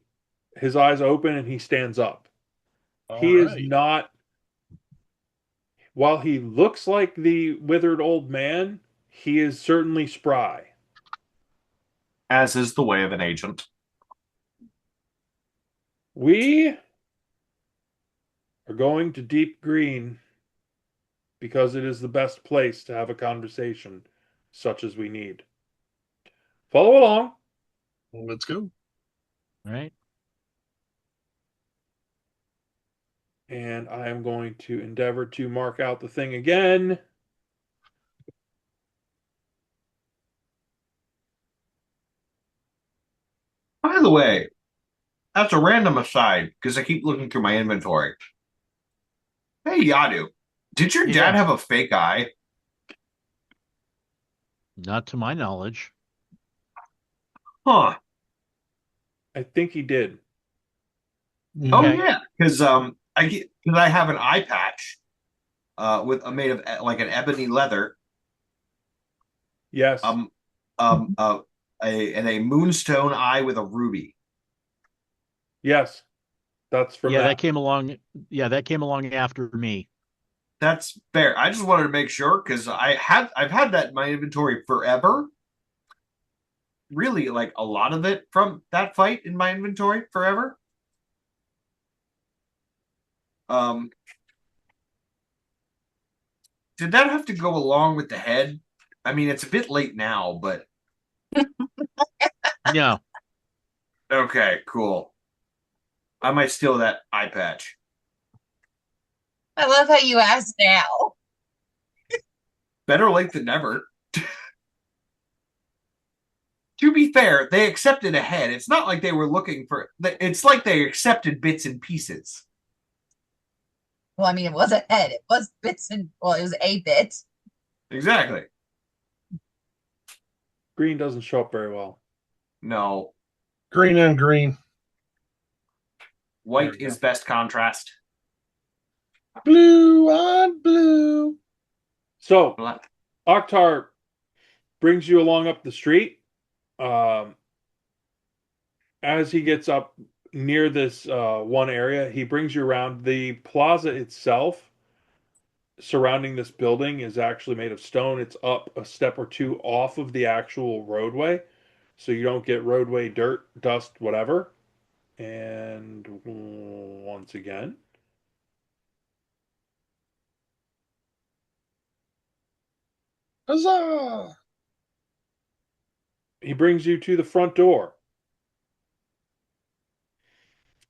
his eyes open and he stands up. All He is right. not, while he looks like the withered old man, he is certainly spry. As is the way of an agent. We are going to Deep Green because it is the best place to have a conversation such as we need. Follow along. Let's go. Right. And I am going to endeavor to mark out the thing again. By the way, that's a random aside because I keep looking through my inventory. Hey, Yadu, did your dad Yeah. have a fake eye? Not to my knowledge. Huh. I think he did. Oh Okay. yeah, because I have an eye patch with made of like an ebony leather Yes. um and a moonstone eye with a ruby. Yes. That's from Yeah, that that. came along. Yeah, that came along after me. That's fair. I just wanted to make sure because I've had that in my inventory forever. Really, like a lot of it from that fight in my inventory forever. Um, did that have to go along with the head? I mean, it's a bit late now, but No. okay, cool. I might steal that eye patch. I love how you asked now. Better late than never. To be fair, they accepted a head. It's not like they were looking for. It's like they accepted bits and pieces. Well, I mean, it was a head. It was bits and, well, it was a bit. Exactly. Green doesn't show up very well. No, Green and green. white There we is go. best contrast. Blue on blue. So Black. Oktar brings you along up the street. Um, as he gets up near this one area, he brings you around. The plaza itself surrounding this building is actually made of stone. It's up a step or two off of the actual roadway, so you don't get roadway dirt, dust, whatever. And once again, Huzzah! he brings you to the front door.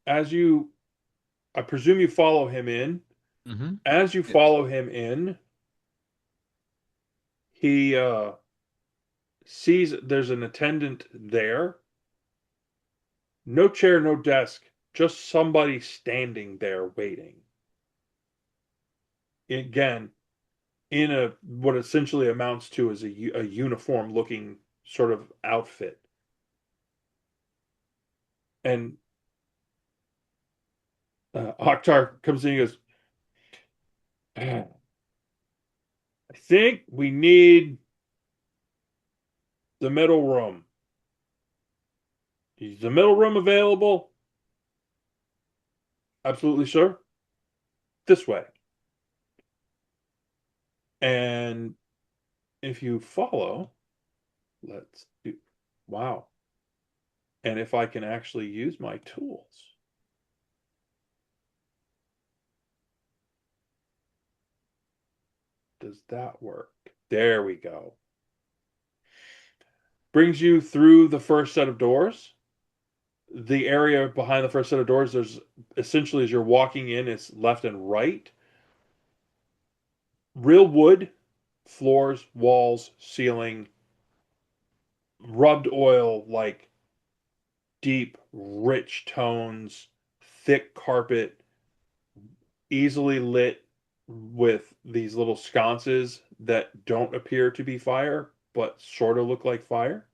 As you, I presume you follow him in. Hmm. As you Yes. follow him in, he sees there's an attendant there. No chair, no desk, just somebody standing there waiting. Again, in a what essentially amounts to as a uniform looking sort of outfit. And Oktar comes in and goes, I think we need the middle room. Is the middle room available? Absolutely, sir. This way. And if you follow, let's do, wow. And if I can actually use my tools, does that work? There we go. Brings you through the first set of doors. The area behind the first set of doors, there's essentially as you're walking in, it's left and right. Real wood, floors, walls, ceiling, rubbed oil, like deep, rich tones, thick carpet, easily lit with these little sconces that don't appear to be fire, but sort of look like fire.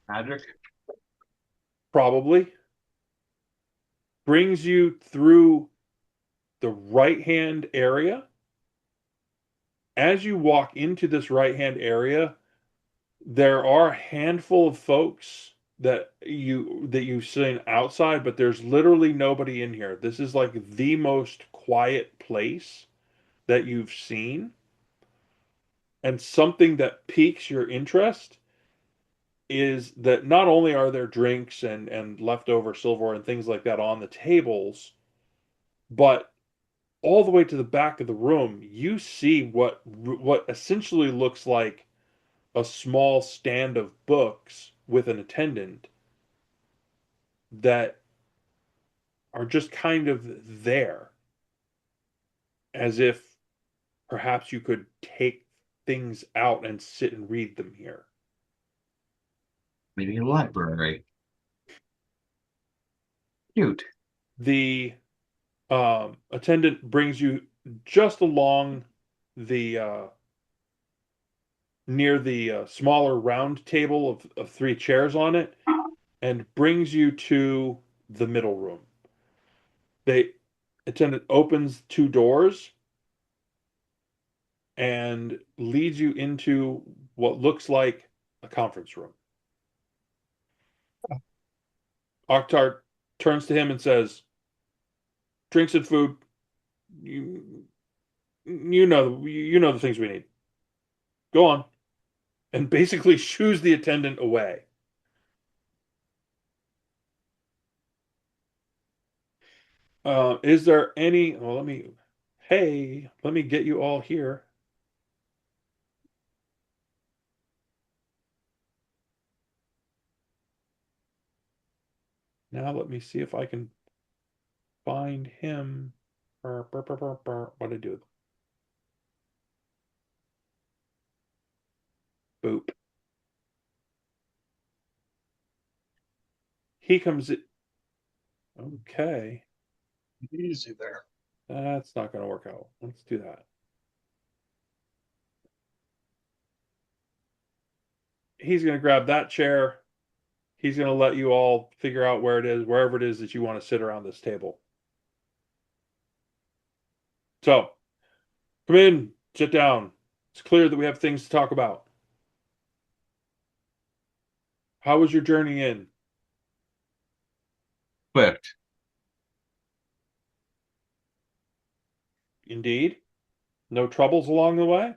Magic. Probably. Brings you through the right hand area. As you walk into this right hand area, there are a handful of folks that you've seen outside, but there's literally nobody in here. This is like the most quiet place that you've seen. And something that piques your interest is that not only are there drinks and leftover silverware and things like that on the tables, but all the way to the back of the room, you see what essentially looks like a small stand of books with an attendant that are just kind of there, as if perhaps you could take things out and sit and read them here. Maybe a library. Cute. The attendant brings you just along the near the smaller round table of three chairs on it and brings you to the middle room. The attendant opens two doors and leads you into what looks like a conference room. Oktar turns to him and says, "Drinks and food. You you know the things we need. Go on." And basically shoos the attendant away. Is there any? Well, let me. Hey, let me get you all here. Now let me see if I can find him. What did I do? Boop. He comes in. Okay. Easy there. That's not going to work out. Let's do that. He's going to grab that chair. He's going to let you all figure out where it is, wherever it is that you want to sit around this table. So, come in, sit down. It's clear that we have things to talk about. How was your journey in? Swift. Indeed. No troubles along the way?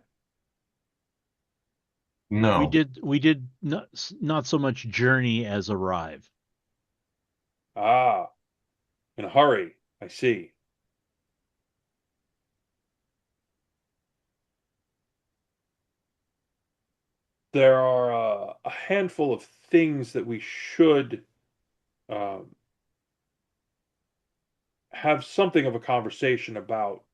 We No. did not so much journey as arrive. Ah, in a hurry. I see. There are a handful of things that we should um, have something of a conversation about.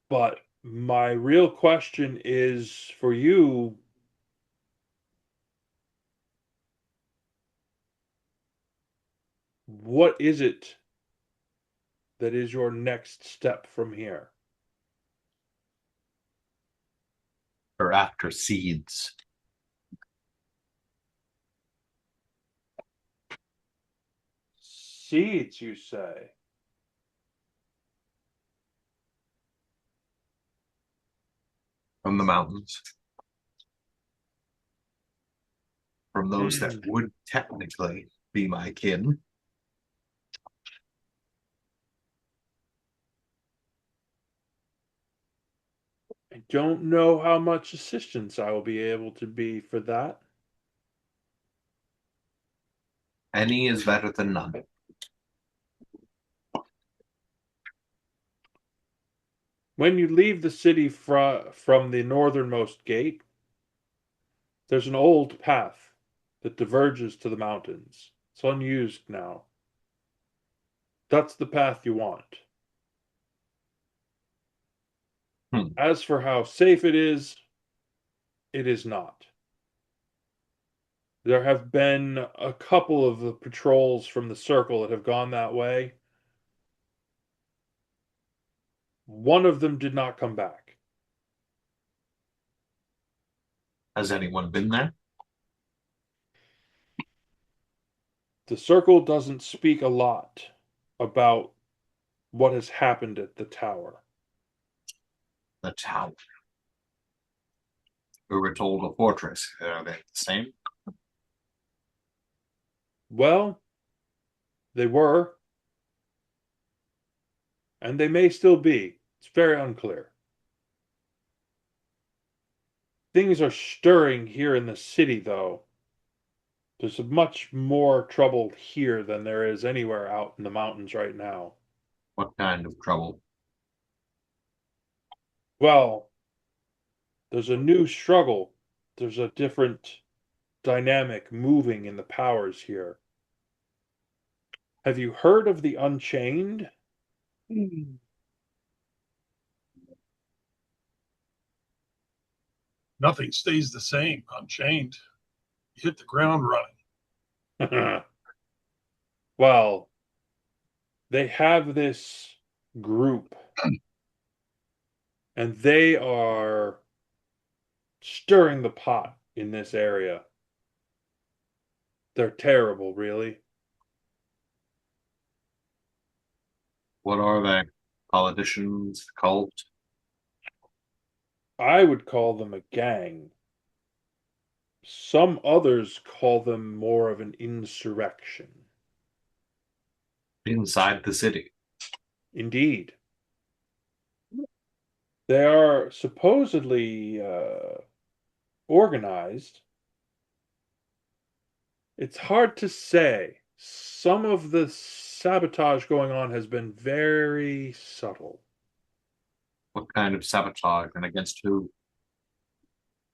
But my real question is for you, what is it that is your next step from here? Or after seeds. Seeds, you say? From the mountains. From those that Hmm. would technically be my kin. I don't know how much assistance I will be able to be for that. Any is better than none. When you leave the city from the northernmost gate, there's an old path that diverges to the mountains. It's unused now. That's the path you want. As for how safe it is not. There have been a couple of the patrols from the circle that have gone that way. One of them did not come back. Has anyone been there? The circle doesn't speak a lot about what has happened at the tower. The tower. We were told a fortress. Are they the same? Well, they were, and they may still be. It's very unclear. Things are stirring here in the city, though. There's much more trouble here than there is anywhere out in the mountains right now. What kind of trouble? Well, there's a new struggle. There's a different dynamic moving in the powers here. Have you heard of the Unchained? Nothing stays the same, unchained. You hit the ground running. Well, they have this group, and they are stirring the pot in this area. They're terrible, really. What are they? Politicians? Cult? I would call them a gang. Some others call them more of an insurrection. Inside the city? Indeed. They are supposedly organized. It's hard to say. Some of the sabotage going on has been very subtle. What kind of sabotage and against who?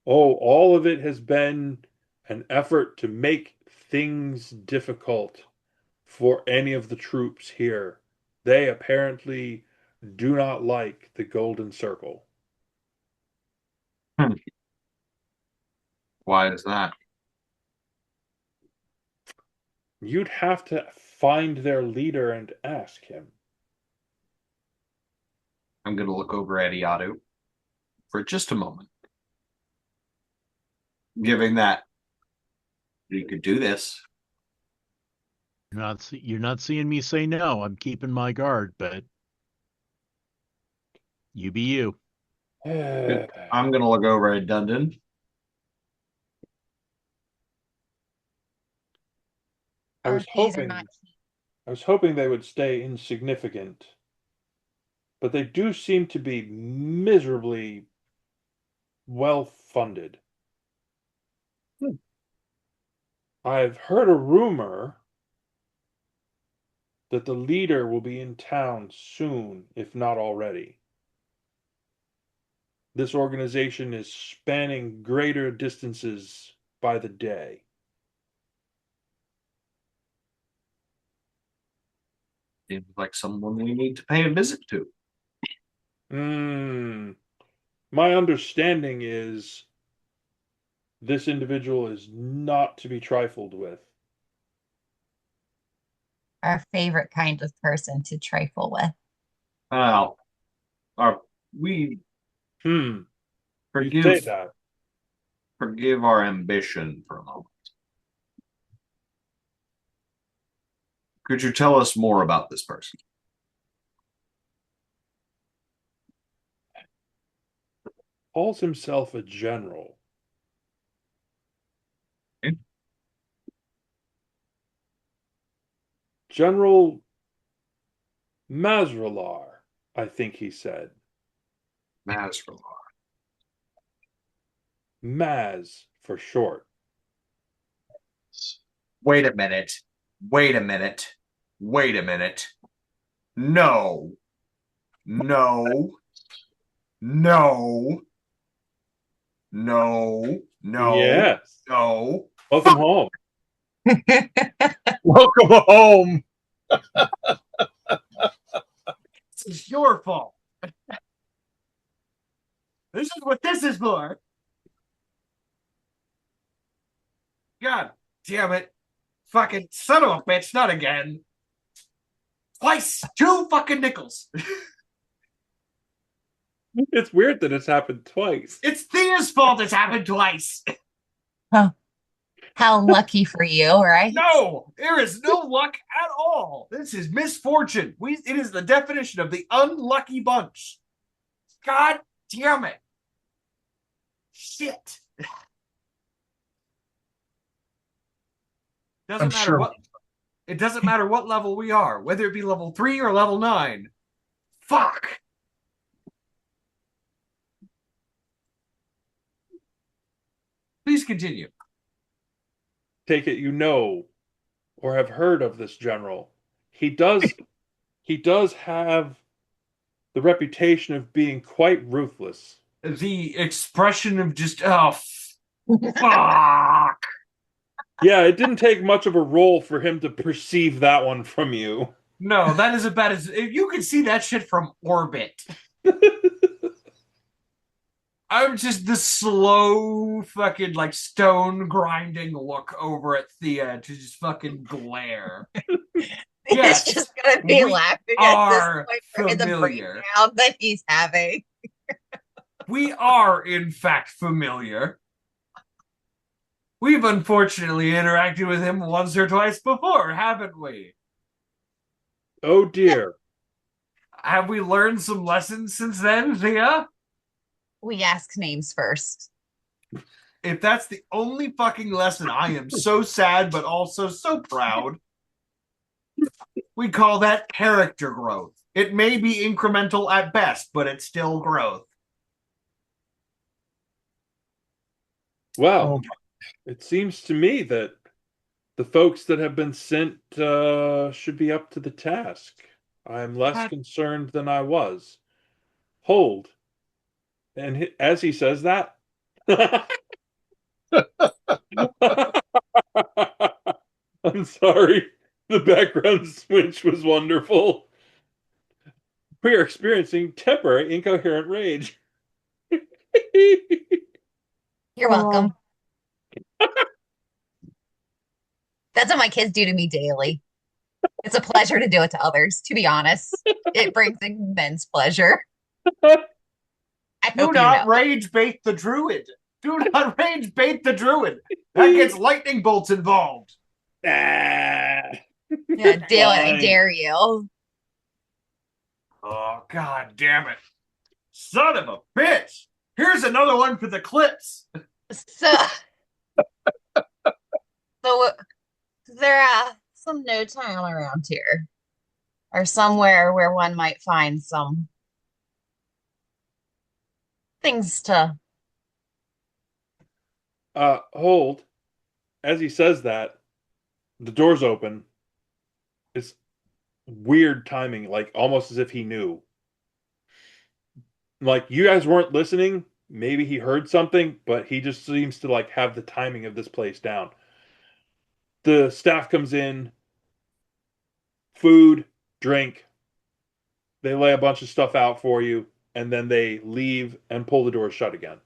Oh, all of it has been an effort to make things difficult for any of the troops here. They apparently do not like the Golden Circle. Why is that? You'd have to find their leader and ask him. I'm going to look over at Iadu for just a moment. Giving that you could do this. You're not seeing me say no. I'm keeping my guard, but you be you. I'm going to look over at Dundon. I was RPs are hoping not I was hoping they would stay insignificant, but they do seem to be miserably well funded. I've heard a rumor that the leader will be in town soon, if not already. This organization is spanning greater distances by the day. Seems like someone we need to pay a visit to. My understanding is this individual is not to be trifled with. our favorite kind of person to trifle with. Well, we You say that. forgive our ambition for a moment. Could you tell us more about this person? Calls himself a general. Okay. General Masralar, I think he said. Masralar. Maz for short. Wait a minute. Wait a minute. Wait a minute. No. No. No. No. No. Yes. No. Welcome home. Welcome home. This is your fault. This is what this is for. God damn it. Fucking son of a bitch, not again. Twice. 2 fucking nickels. It's weird that it's happened twice. It's Thea's fault it's happened twice. Huh. How lucky for you, right? No, there is no luck at all. This is misfortune. It is the definition of the unlucky bunch. God damn it. Shit. I'm sure. It doesn't matter what level we are, whether it be level 3 or level 9. Fuck. Please continue. Take it you know or have heard of this general. He does have the reputation of being quite ruthless. The expression of just, oh, fuck. Yeah, it didn't take much of a roll for him to perceive that one from you. No, that is about as if you can see that shit from orbit. I'm just the slow fucking like stone grinding look over at Thea to just fucking glare. Yes, He's just gonna be we laughing at are this point for the familiar. breakdown that he's having. We are, in fact, familiar. We've unfortunately interacted with him once or twice before, haven't we? Oh dear. Have we learned some lessons since then, Thea? We ask names first. If that's the only fucking lesson, I am so sad, but also so proud. We call that character growth. It may be incremental at best, but it's still growth. Well, Oh, it seems to me that the folks that have been sent should be up to the task. I'm less concerned than I was. Hold. And as he says that, I'm sorry. The background switch was wonderful. We are experiencing temporary incoherent rage. You're welcome. That's what my kids do to me daily. It's a pleasure to do it to others, to be honest. It brings immense pleasure. I Do hope you not know. rage bait the druid. Do not rage bait the druid. That gets lightning bolts involved. Ah, Yeah, do it. I fine. dare you. Oh, god damn it. Son of a bitch. Here's another one for the clips. So, so there some no town around here, or somewhere where one might find some things to. Hold. As he says that, the doors open. It's weird timing, like almost as if he knew. Like you guys weren't listening. Maybe he heard something, but he just seems to like have the timing of this place down. The staff comes in, food, drink. They lay a bunch of stuff out for you, and then they leave and pull the doors shut again.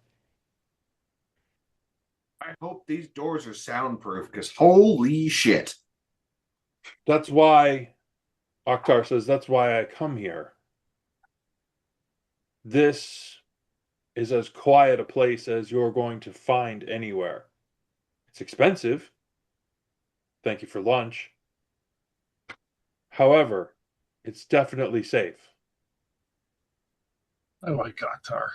I hope these doors are soundproof because holy shit. That's why Akhtar says, that's why I come here. This is as quiet a place as you're going to find anywhere. It's expensive. Thank you for lunch. However, it's definitely safe. I like Oktar.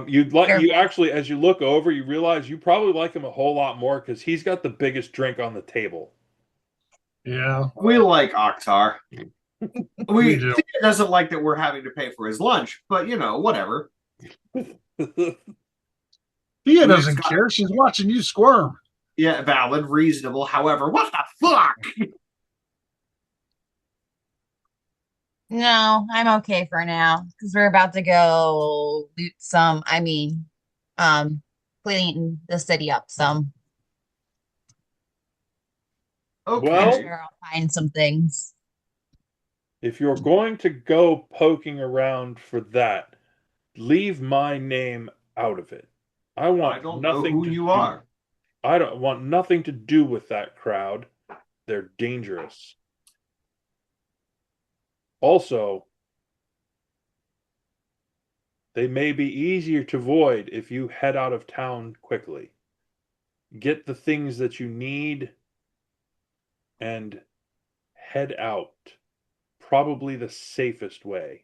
You actually, as you look over, you realize you probably like him a whole lot more because he's got the biggest drink on the table. Yeah, We like Oktar. We do. Thea doesn't like that we're having to pay for his lunch, but you know, whatever. Thea We doesn't just got- care. She's watching you squirm. Yeah, valid, reasonable. However, what the fuck? No, I'm okay for now because we're about to go loot some. Um, clean the city up some. I'm Okay. Well, sure I'll find some things. If you're going to go poking around for that, leave my name out of it. I I want don't know nothing who to you do. are. I don't want nothing to do with that crowd. They're dangerous. Also, they may be easier to avoid if you head out of town quickly. Get the things that you need and head out. Probably the safest way.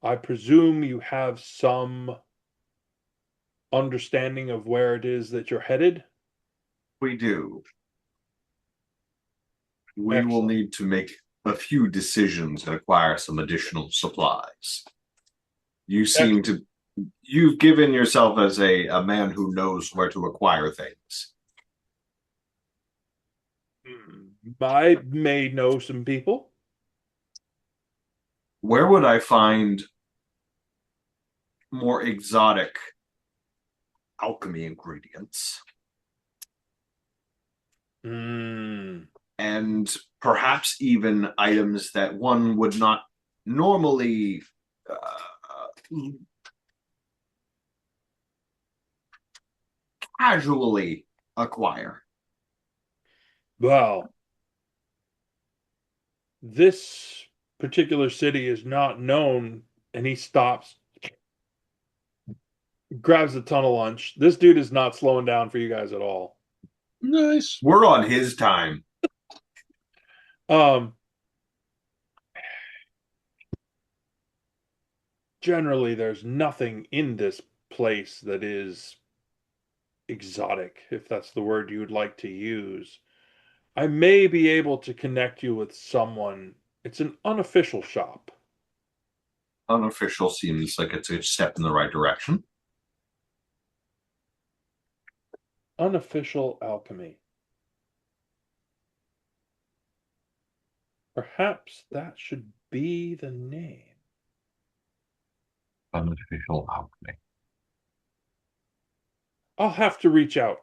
I presume you have some understanding of where it is that you're headed. We do. We will Excellent. need to make a few decisions and acquire some additional supplies. You seem Excellent. you've given yourself as a man who knows where to acquire things. I may know some people. Where would I find more exotic alchemy ingredients? Hmm. And perhaps even items that one would not normally casually acquire. Well, this particular city is not known, and he stops, grabs a ton of lunch. This dude is not slowing down for you guys at all. Nice. We're on his time. Um, Generally, there's nothing in this place that is exotic, if that's the word you would like to use. I may be able to connect you with someone. It's an unofficial shop. Unofficial seems like it's a step in the right direction. Unofficial alchemy. Perhaps that should be the name. Unofficial alchemy. I'll have to reach out.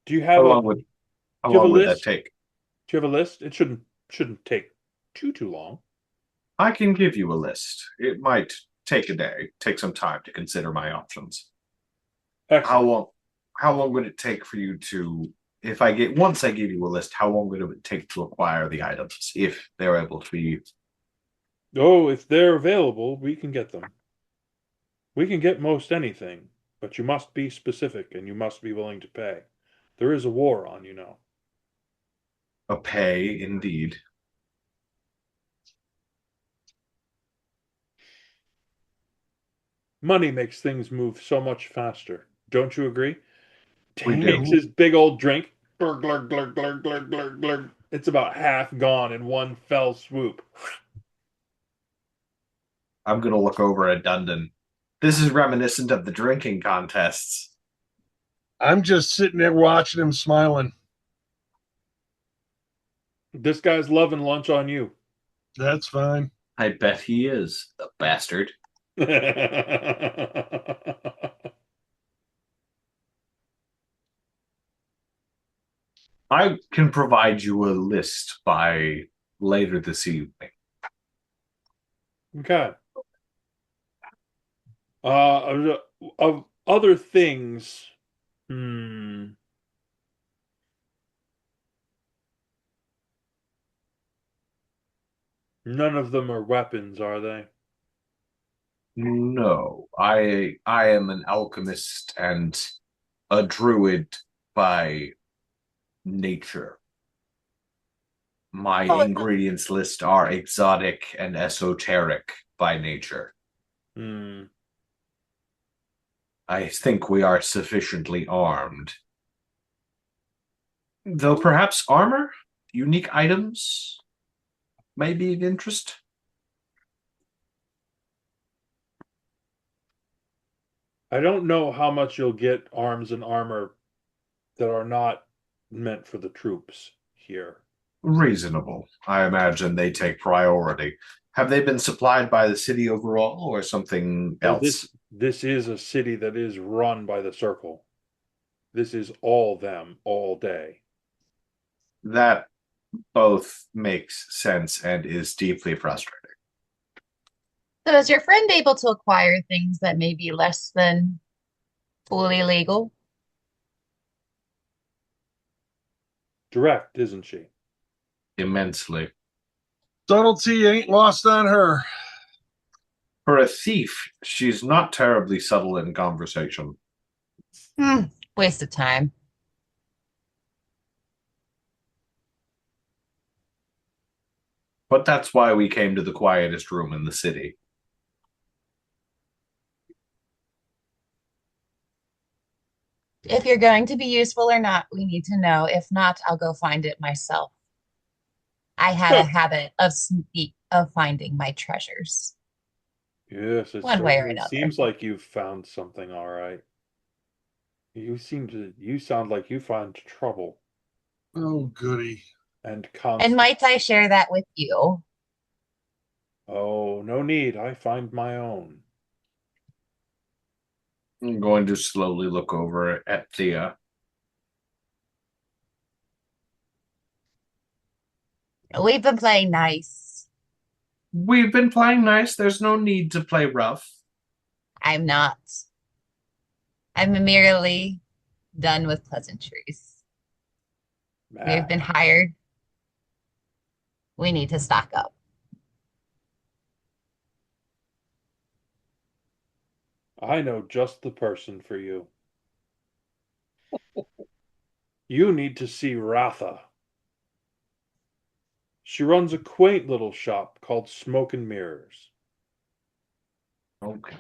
Do you How have a long do would how you have long a would that list? take? Do you have a list? It shouldn't take too long. I can give you a list. It might take a day, take some time to consider my options. How Excellent. long how long would it take for you to if I get once I give you a list, how long would it take to acquire the items if they're able to be Oh, if they're available, we can get them. We can get most anything, but you must be specific and you must be willing to pay. There is a war on, you know. a pay indeed? Money makes things move so much faster. Don't you agree? We Takes do. his big old drink. Glurg, glurg, glurg, glurg, glurg, glurg, glurg. It's about half gone in one fell swoop. I'm gonna look over at Dundon. This is reminiscent of the drinking contests. I'm just sitting there watching him smiling. This guy's loving lunch on you. That's fine. I bet he is, the bastard. I can provide you a list by later this evening. Okay. Of other things, hmm. None of them are weapons, are they? No, I am an alchemist and a druid by nature. My Oh, ingredients list are exotic and esoteric by nature. Hmm. I think we are sufficiently armed. Though perhaps armor, unique items may be of interest. I don't know how much you'll get arms and armor that are not meant for the troops here. Reasonable. I imagine they take priority. Have they been supplied by the city overall or something Oh, else? this is a city that is run by the circle. This is all them all day. That both makes sense and is deeply frustrating. So is your friend able to acquire things that may be less than fully legal? Direct, isn't she? Immensely. Subtlety ain't lost on her. For a thief, she's not terribly subtle in conversation. Waste of time. But that's why we came to the quietest room in the city. If you're going to be useful or not, we need to know. If not, I'll go find it myself. I have a habit of finding my treasures. Yes, it One way or certainly another. seems like you've found something all right. You sound like you find trouble Oh, goody. and And constant. might I share that with you? Oh, no need. I find my own. I'm going to slowly look over at Thea. We've been playing nice. We've been playing nice. There's no need to play rough. I'm not. I'm merely done with pleasantries. We've been hired. We need to stock up. I know just the person for you. You need to see Ratha. She runs a quaint little shop called Smoke and Mirrors. Okay.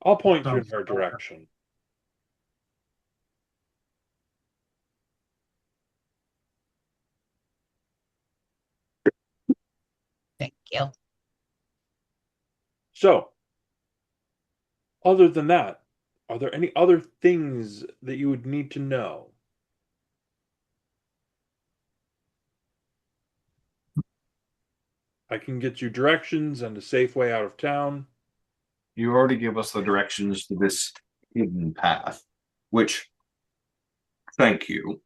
I'll point you in her direction. Thank you. So, other than that, are there any other things that you would need to know? I can get you directions and a safe way out of town. You already gave us the directions to this hidden path, which, thank you.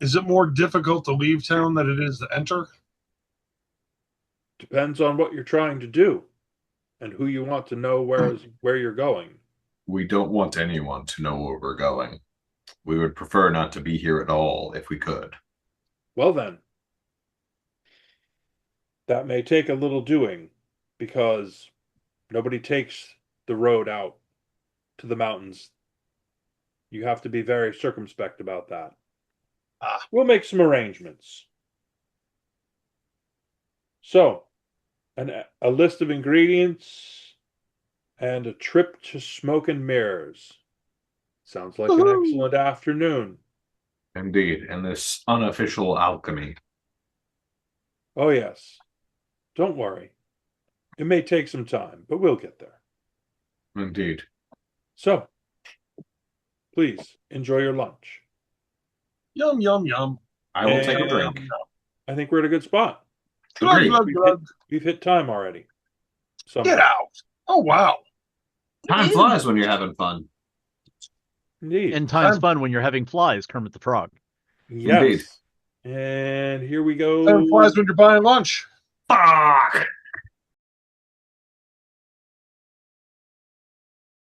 Is it more difficult to leave town than it is to enter? Depends on what you're trying to do and who you want to know where you're going. We don't want anyone to know where we're going. We would prefer not to be here at all if we could. Well then, that may take a little doing because nobody takes the road out to the mountains. You have to be very circumspect about that. We'll make some arrangements. So, a list of ingredients and a trip to Smoke and Mirrors. Sounds like an excellent afternoon. Indeed, and this unofficial alchemy. Oh, yes. Don't worry. It may take some time, but we'll get there. Indeed. So, please enjoy your lunch. Yum, yum, yum. I will take a drink. I think we're at a good spot. Glug, Agreed. glug, glug. We've hit time already. Get out. Oh, wow. Time flies when you're having fun. Indeed. And time's fun when you're having flies, Kermit the Frog. Yes. Indeed. And here we go. Time flies when you're buying lunch. Fuck!